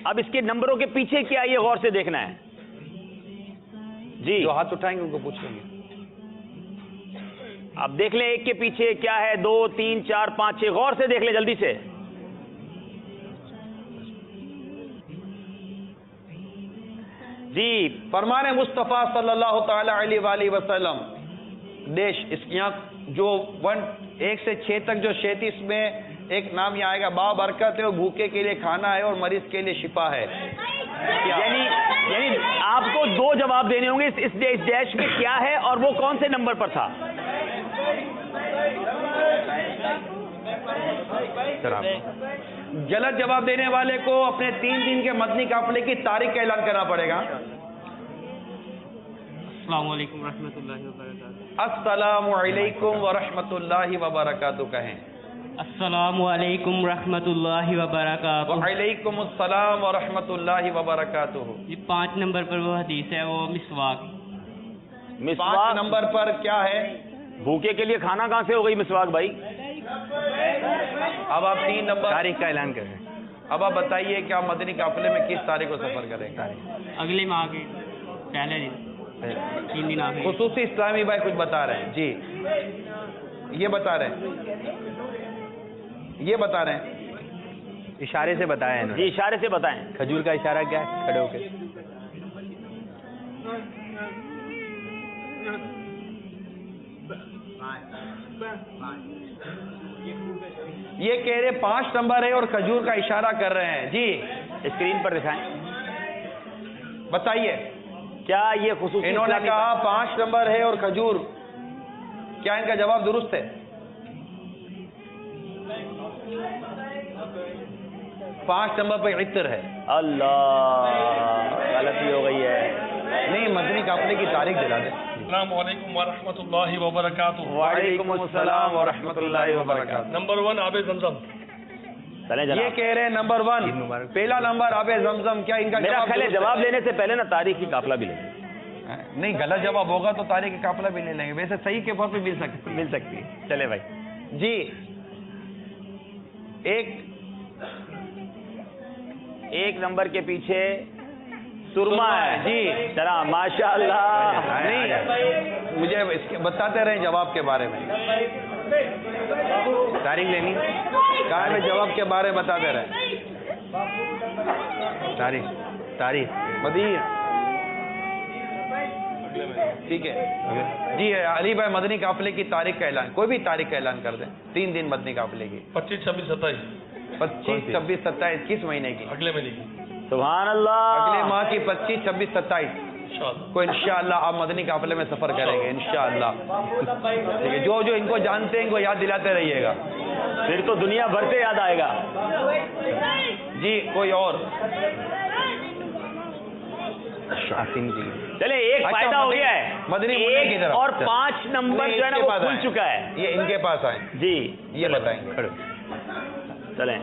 اب اس کے نمبروں کے پیچھے کیا یہ غور سے دیکھنا ہے. جی جو ہاتھ اٹھائیں گے ان کو پوچھ لیں گے. اب دیکھ لیں ایک کے پیچھے کیا ہے. 2 3 4 5 6. غور سے دیکھ لیں جلدی سے. جی فرمان مصطفیٰ صلی اللہ تعالی علیہ وآلہ وسلم دیش. اس کی یہاں جو 1 سے 6 تک جو 36 میں ایک نام یہ آئے گا. با برکت ہے اور بھوکے کے لیے کھانا ہے اور مریض کے لیے شفا ہے. یعنی آپ کو 2 جواب دینے ہوں گے. اس ڈیش میں کیا ہے اور وہ کون سے نمبر پر تھا. غلط جواب دینے والے کو اپنے 3 دن کے مدنی قافلے کی تاریخ کا اعلان کرنا پڑے گا. السلام علیکم ورحمۃ اللہ وبرکاتہ. السلام علیکم ورحمۃ اللہ وبرکاتہ کہیں. السلام علیکم ورحمۃ اللہ وبرکاتہ. وعلیکم السلام ورحمۃ اللہ وبرکاتہ. یہ 5 نمبر پر وہ حدیث ہے، وہ مسواک. 5 نمبر پر کیا ہے؟ بھوکے کے لیے کھانا کہاں سے ہو گئی مسواک بھائی؟ اب آپ 3 نمبر تاریخ کا اعلان کریں. اب آپ بتائیے کہ آپ مدنی قافلے میں کس تاریخ کو سفر کریں گے؟ اگلے ماہ کے پہلے دن 3 دن آگے. خصوصی اسلامی بھائی کچھ بتا رہے ہیں. جی یہ بتا رہے ہیں اشارے سے بتائیں. جی اشارے سے بتائیں. کھجور کا اشارہ کیا ہے؟ کھڑے ہو کے یہ کہہ رہے 5 نمبر ہے اور کھجور کا اشارہ کر رہے ہیں. جی اسکرین پر دکھائیں. بتائیے کیا یہ خصوصی انہوں نے کہا 5 نمبر ہے اور کھجور. کیا ان کا جواب درست ہے؟ 5 نمبر پہ عطر ہے. اللہ غلطی ہو گئی ہے. نہیں، مدنی قافلے کی تاریخ دلا دیں. السلام علیکم ورحمۃ اللہ وبرکاتہ. وعلیکم السلام ورحمۃ اللہ وبرکاتہ. نمبر 1 آب زمزم. یہ کہہ رہے ہیں نمبر 1 پہلا نمبر آب زمزم، کیا ان کا میرا خیال ہے جواب لینے سے پہلے نا تاریخ کی قافلہ بھی لیں گے. نہیں، غلط جواب ہوگا تو تاریخ کا قافلہ بھی لے لیں گے، ویسے صحیح کے وقت پہ مل سکتی ہے. چلے بھائی جی ایک نمبر کے پیچھے سرما ہے. جی چلا ماشاء اللہ. نہیں، مجھے اس کے بتاتے رہے جواب کے بارے میں. تاریخ لینی کہاں میں جواب کے بارے میں بتاتے رہے. تاریخ مدنی. ٹھیک ہے جی. علی بھائی مدنی قافلے کی تاریخ کا اعلان، کوئی بھی تاریخ کا اعلان کر دیں. 3 دن مدنی قافلے کی. 25 26 27 25 26 27 کس مہینے کی؟ اگلے مہینے کی. سبحان اللہ. اگلے ماہ کی 25 26 27 کو انشاءاللہ آپ مدنی قافلے میں سفر کریں گے انشاءاللہ. ٹھیک ہے، جو ان کو جانتے ہیں ان کو یاد دلاتے رہیے گا، پھر تو دنیا بھر سے یاد آئے گا. جی کوئی اور؟ چلے ایک فائدہ ہو گیا ہے. مدنی کی طرف اور 5 نمبر جو ہے نا وہ کھل چکا ہے. یہ ان کے پاس آئے جی، یہ بتائیں گے. چلیں.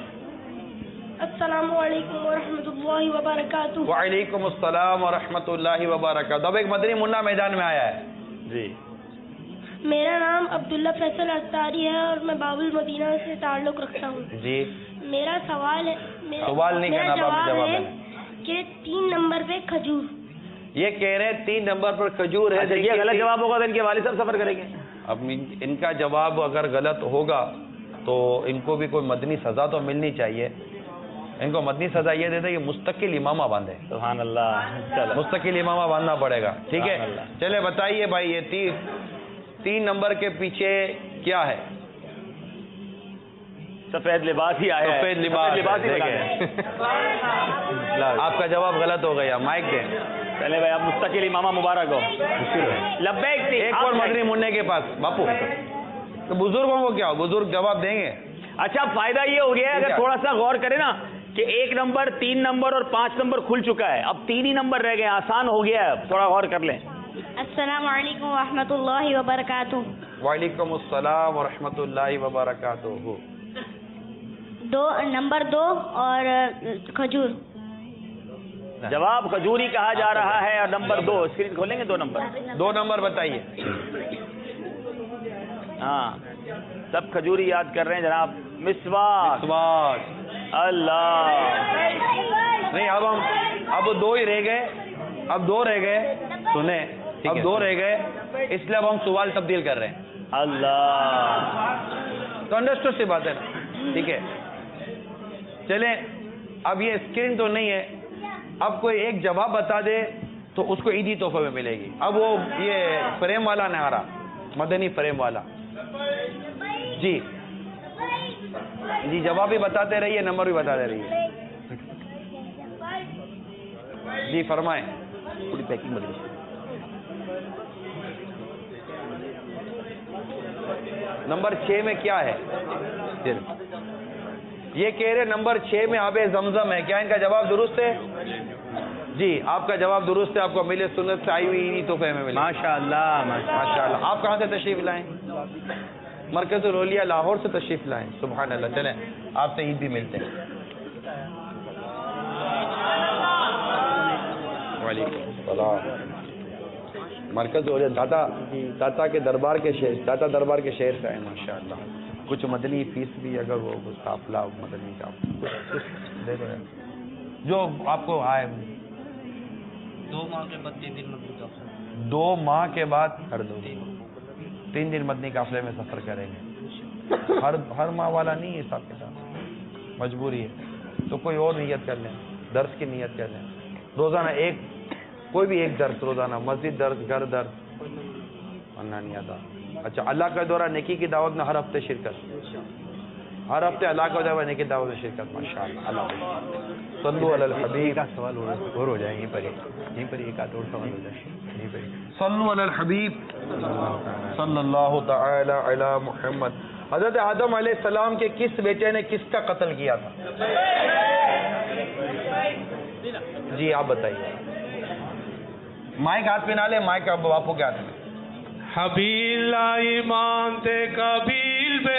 السلام علیکم ورحمۃ اللہ وبرکاتہ. وعلیکم السلام ورحمۃ اللہ وبرکاتہ. اب ایک مدنی منا میدان میں آیا ہے. جی میرا نام عبداللہ فیصل اختاری ہے اور میں باب المدینہ سے تعلق رکھتا ہوں. جی میرا سوال ہے، سوال نہیں کرنا، جواب ہے کہ 3 نمبر پہ کھجور. یہ کہہ رہے ہیں 3 نمبر پر کھجور ہے. یہ غلط جواب ہوگا تو ان کے والد صاحب سفر کریں گے. اب ان کا جواب اگر غلط ہوگا تو ان کو بھی کوئی مدنی سزا تو ملنی چاہیے. ان کو مدنی سزا یہ دیتے کہ مستقل امامہ باندھے. سبحان اللہ. مستقل امامہ باندھنا پڑے گا. ٹھیک ہے، چلے بتائیے بھائی یہ 3 نمبر کے پیچھے کیا ہے؟ سفید لباس ہی آیا ہے. سفید لباس آپ کا جواب غلط ہو گیا. مائک دیں. چلے بھائی آپ مستقل امامہ مبارک ہو. لبیک. ایک اور مدنی منع کے پاس باپو. تو بزرگوں کو کیا ہو، بزرگ جواب دیں گے. اچھا فائدہ یہ ہو گیا ہے اگر تھوڑا سا غور کریں نا کہ 1 نمبر 3 نمبر اور 5 نمبر کھل چکا ہے. اب 3 ہی نمبر رہ گئے، آسان ہو گیا ہے. ثوڑا غور کر لیں. السلام علیکم ورحمۃ اللہ وبرکاتہ. وعلیکم السلام ورحمۃ اللہ وبرکاتہ. نمبر 2 اور کھجور. جواب کھجوری کہا جا رہا ہے. اور نمبر 2 اسکرین کھولیں گے. 2 نمبر بتائیے. ہاں سب کھجوری یاد کر رہے ہیں جناب. مسواک. اللہ نہیں، اب 2 ہی رہ گئے. اب 2 رہ گئے. سنیں، اب 2 رہ گئے، اس لیے اب ہم سوال تبدیل کر رہے ہیں. اللہ تو انڈرسٹوڈ سی بات ہے نا. ٹھیک ہے، چلیں. اب یہ اسکرین تو نہیں ہے. اب کوئی ایک جواب بتا دے تو اس کو عیدی تحفے میں ملے گی. اب وہ یہ فریم والا نہیں آ رہا، مدنی فریم والا. جی جواب بھی بتاتے رہیے، نمبر بھی بتاتے رہیے. جی فرمائیں. پوری پیکنگ بدلی. نمبر 6 میں کیا ہے؟ یہ کہہ رہے نمبر 6 میں آب زمزم ہے. کیا ان کا جواب درست ہے؟ جی آپ کا جواب درست ہے. آپ کو ملے سنت سے آئی ہوئی تحفے میں ملے. ماشاء اللہ ماشاء اللہ. آپ کہاں سے تشریف لائیں؟ مرکز الاولیاء لاہور سے تشریف لائیں. سبحان اللہ. چلیں آپ سے عید بھی ملتے ہیں. وعلیکم السلام. مرکز الاولیاء داتا کے دربار کے شہر، داتا دربار کے شہر سے آئے. ماشاء اللہ. کچھ مدنی فیس بھی اگر وہ قافلہ مدنی کا کچھ دے دو جو آپ کو آئے. 2 ماہ کے بعد 3 دن مدنی قافلہ. 2 ماہ کے بعد 3 دن مدنی قافلے میں سفر کریں گے. ہر ماہ والا نہیں ہے حساب کے ساتھ، مجبوری ہے. تو کوئی اور نیت کر لیں، درس کی نیت کر لیں. روزانہ کوئی بھی ایک درس روزانہ، مسجد درس، گھر درس، ورنہ نہیں آتا. اچھا اللہ کا دورہ نیکی کی دعوت میں ہر ہفتے شرکت. ہر ہفتے اللہ کا دورہ نیکی کی دعوت میں شرکت. ماشاء اللہ. اللہ صلو علی الحبیب. کا سوال اور ہو جائے یہیں پر ایک آدھ اور سوال ہو جائے. صلو علی الحبیب صلی اللہ تعالی علی محمد. حضرت آدم علیہ السلام کے کس بیٹے نے کس کا قتل کیا تھا؟ جی آپ بتائیے. مائک ہاتھ پہ نہ لے، مائک باپو کے ہاتھ میں. حبیل ایمان تے قبیل بے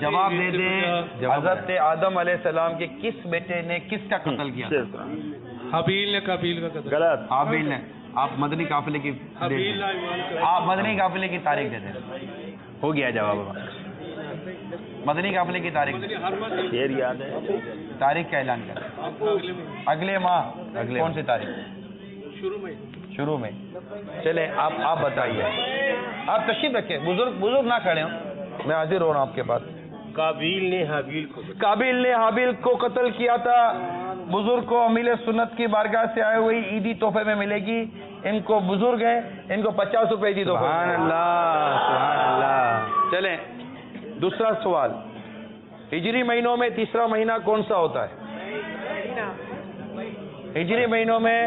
جواب دے دیں حضرت آدم علیہ السلام کے کس بیٹے نے کس کا قتل کیا تھا؟ حابیل نے قابیل کا قتل. غلط. حابیل نے. آپ مدنی قافلے کی آپ مدنی قافلے کی تاریخ دے دیں. ہو گیا جواب. مدنی قافلے کی تاریخ شیر یاد ہے. تاریخ کا اعلان کریں. اگلے ماہ. کون سی تاریخ؟ شروع میں. چلے آپ بتائیے. آپ تشریف رکھیں. بزرگ نہ کھڑے ہوں, میں حاضر ہو رہا ہوں آپ کے پاس. قابیل نے حابیل کو قتل کیا تھا. بزرگ کو امیل سنت کی بارگاہ سے آئے ہوئی عیدی تحفے میں ملے گی. ان کو بزرگ ہیں, ان کو 50 روپے عیدی تحفے. سبحان اللہ سبحان اللہ. چلیں دوسرا سوال. ہجری مہینوں میں تیسرا مہینہ کون سا ہوتا ہے؟ ہجری مہینوں میں.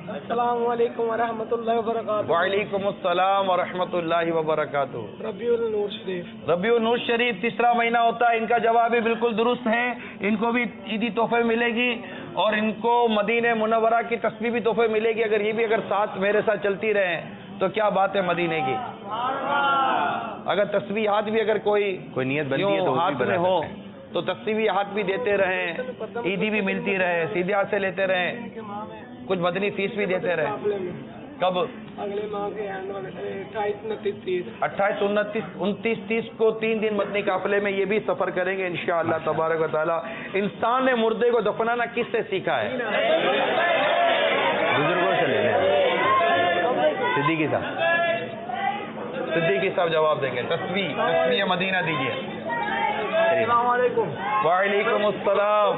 السلام علیکم ورحمۃ اللہ وبرکاتہ. وعلیکم السلام ورحمۃ اللہ وبرکاتہ. ربیع النور شریف. ربیع النور شریف تیسرا مہینہ ہوتا ہے. ان کا جواب بھی بالکل درست ہے. ان کو بھی عیدی تحفے ملے گی اور ان کو مدینہ منورہ کی تسبیح بھی تحفے ملے گی. اگر ساتھ میرے ساتھ چلتی رہیں تو کیا بات ہے مدینے کی. اگر تسبیحات بھی اگر کوئی نیت بنتی ہے تو ہاتھ میں ہو تو تسبیحات بھی دیتے رہیں, عیدی بھی ملتی رہے, سیدھے ہاتھ سے لیتے رہیں, کچھ مدنی فیس بھی دیتے رہیں. کب؟ اگلے ماہ کے 28 29 30 کو 3 دن مدنی قافلے میں یہ بھی سفر کریں گے انشاءاللہ تبارک و تعالی. انسان نے مردے کو دفنانا کس سے سیکھا ہے؟ بزرگوں سے لے لیں. صدیقی صاحب جواب دیں گے. تسبیح مدینہ دیجیے. السلام علیکم. وعلیکم السلام.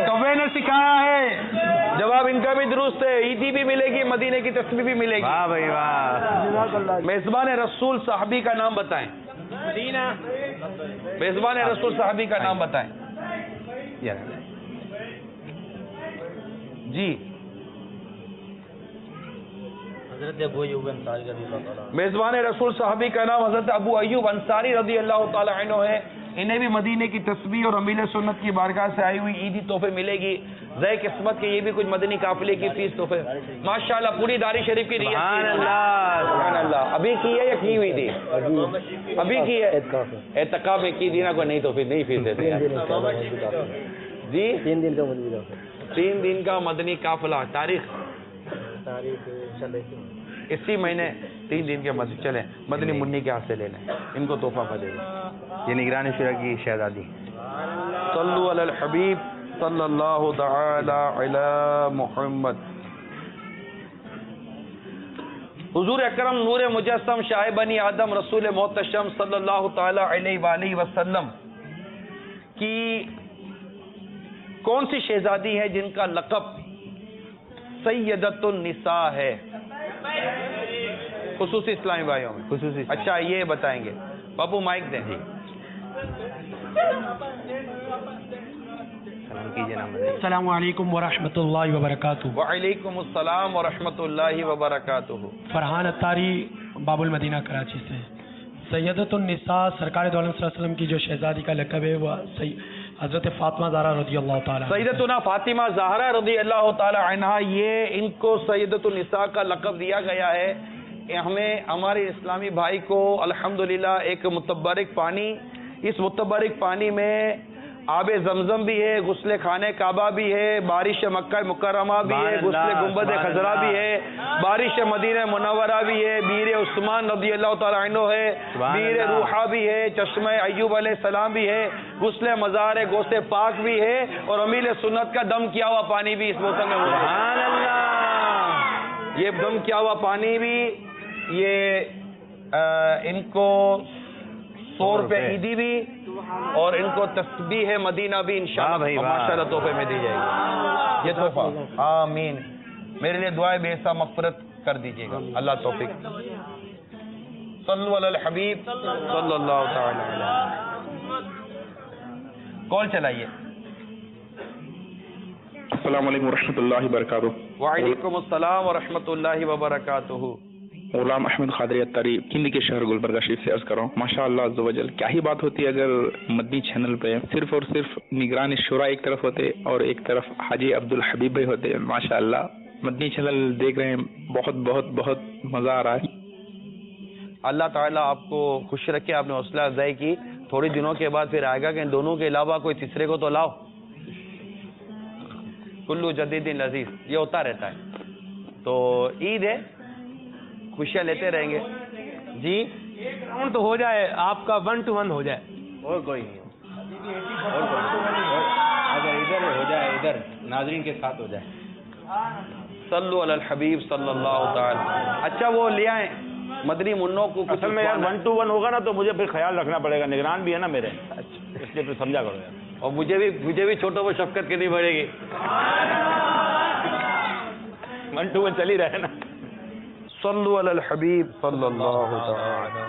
کبے نے سکھایا ہے. جواب ان کا بھی درست ہے. عیدی بھی ملے گی, مدینے کی تسبیح بھی ملے گی. واہ بھائی واہ. میزبان رسول صحابی کا نام بتائیں. میزبان رسول صحابی کا نام بتائیں. جی حضرت ابو ایوب انصاری رضی اللہ تعالیٰ. میزبان رسول صحابی کا نام حضرت ابو ایوب انصاری رضی اللہ تعالی عنہ ہے. انہیں بھی مدینے کی تسبیح اور امیل سنت کی بارگاہ سے آئی ہوئی عیدی تحفے ملے گی. ذے قسمت کے یہ بھی کچھ مدنی قافلے کی فیس تحفے. ماشاءاللہ پوری داری شریف کی نیت. سبحان اللہ سبحان اللہ. ابھی کی ہے یا کی ہوئی تھی؟ ابھی کی ہے. اعتکاف میں کی دینا کو نہیں تو پھر نہیں فیس دیتے جی. 3 دن کا مدنی قافلہ. تاریخ اسی مہینے 3 دن کے مدنی. چلیں مدنی منی کے ہاتھ سے لے لیں, ان کو تحفہ دے دیں. یہ نگران شورا کی شہزادی. صلو علی الحبیب صلی اللہ تعالی علی محمد. حضور اکرم نور مجسم شاہ بنی آدم رسول محتشم صلی اللہ تعالی علیہ وآلہ وسلم کی کون سی شہزادی ہے جن کا لقب سیدۃ النساء ہے؟ خصوصی اسلامی بھائیوں میں خصوصی. اچھا یہ بتائیں گے. بابو مائک دیں. جی سلام کیجیے. نام السلام علیکم ورحمۃ اللہ وبرکاتہ. وعلیکم السلام ورحمۃ اللہ وبرکاتہ. فرحان اتاری باب المدینہ کراچی سے. سیدۃ النساء سرکار دو عالم صلی اللہ علیہ وسلم کی جو شہزادی کا لقب ہے وہ حضرت فاطمہ زہرا رضی اللہ تعالیٰ. سیدتنا فاطمہ زہرا رضی اللہ تعالی عنہا, یہ ان کو سیدۃ النساء کا لقب دیا گیا ہے. ہمیں ہمارے اسلامی بھائی کو الحمدللہ ایک متبرک پانی, اس متبرک پانی میں آب زمزم بھی ہے, غسل خانہ کعبہ بھی ہے, بارش مکہ مکرمہ بھی ہے, غسل گنبد خضرا بھی ہے, بارش مدینہ منورہ بھی ہے, بیر عثمان رضی اللہ تعالی عنہ ہے, بیر روحہ بھی ہے, چشمہ ایوب علیہ السلام بھی ہے, غسل مزار گوس پاک بھی ہے, اور امیل سنت کا دم کیا ہوا پانی بھی اس موسم میں. سبحان اللہ. یہ دم کیا ہوا پانی بھی یہ ان کو 100 روپے عیدی بھی اور ان کو تسبیح مدینہ بھی انشاءاللہ ماشاءاللہ تحفے میں دی جائے گی. یہ تحفہ آمین. میرے لیے دعائیں بے حساب مغفرت کر دیجیے گا. اللہ توفیق. صلو علی الحبیب صلی اللہ تعالی علیہ. کال چلائیے. السلام علیکم ورحمۃ اللہ وبرکاتہ. وعلیکم السلام ورحمۃ اللہ وبرکاتہ. غلام احمد قادری اتاری کندی کے شہر گلبرگہ شریف سے عرض کر رہا ہوں. ماشاء اللہ عز و جل کیا ہی بات ہوتی ہے اگر مدنی چینل پہ صرف اور صرف نگران شورا ایک طرف ہوتے اور ایک طرف حاجی عبدالحبیب بھائی ہوتے. ماشاء اللہ مدنی چینل دیکھ رہے ہیں, بہت بہت بہت مزہ آ رہا ہے. اللہ تعالیٰ آپ کو خوش رکھے. آپ نے حوصلہ افزائی کی. تھوڑے دنوں کے بعد پھر آئے گا کہ ان دونوں کے علاوہ کوئی تیسرے کو تو لاؤ. کلو جدید لذیذ یہ ہوتا رہتا ہے. تو عید ہے, خوشیاں لیتے رہیں گے. جی ایک راؤنڈ تو ہو جائے آپ کا, 1 to 1 ہو جائے. اور کوئی نہیں, اگر ادھر ہو جائے, ادھر ناظرین کے ساتھ ہو جائے. صلو علی الحبیب صلی اللہ تعالی. اچھا وہ لے آئیں مدنی منوں کو. اصل میں یار 1 to 1 ہوگا نا تو مجھے پھر خیال رکھنا پڑے گا, نگران بھی ہے نا میرے, اس لیے پھر سمجھا کرو یار. اور مجھے بھی چھوٹوں کو شفقت کرنی پڑے گی. 1 to 1 چل ہی رہے نا. صلو علی الحبیب صلی اللہ تعالی.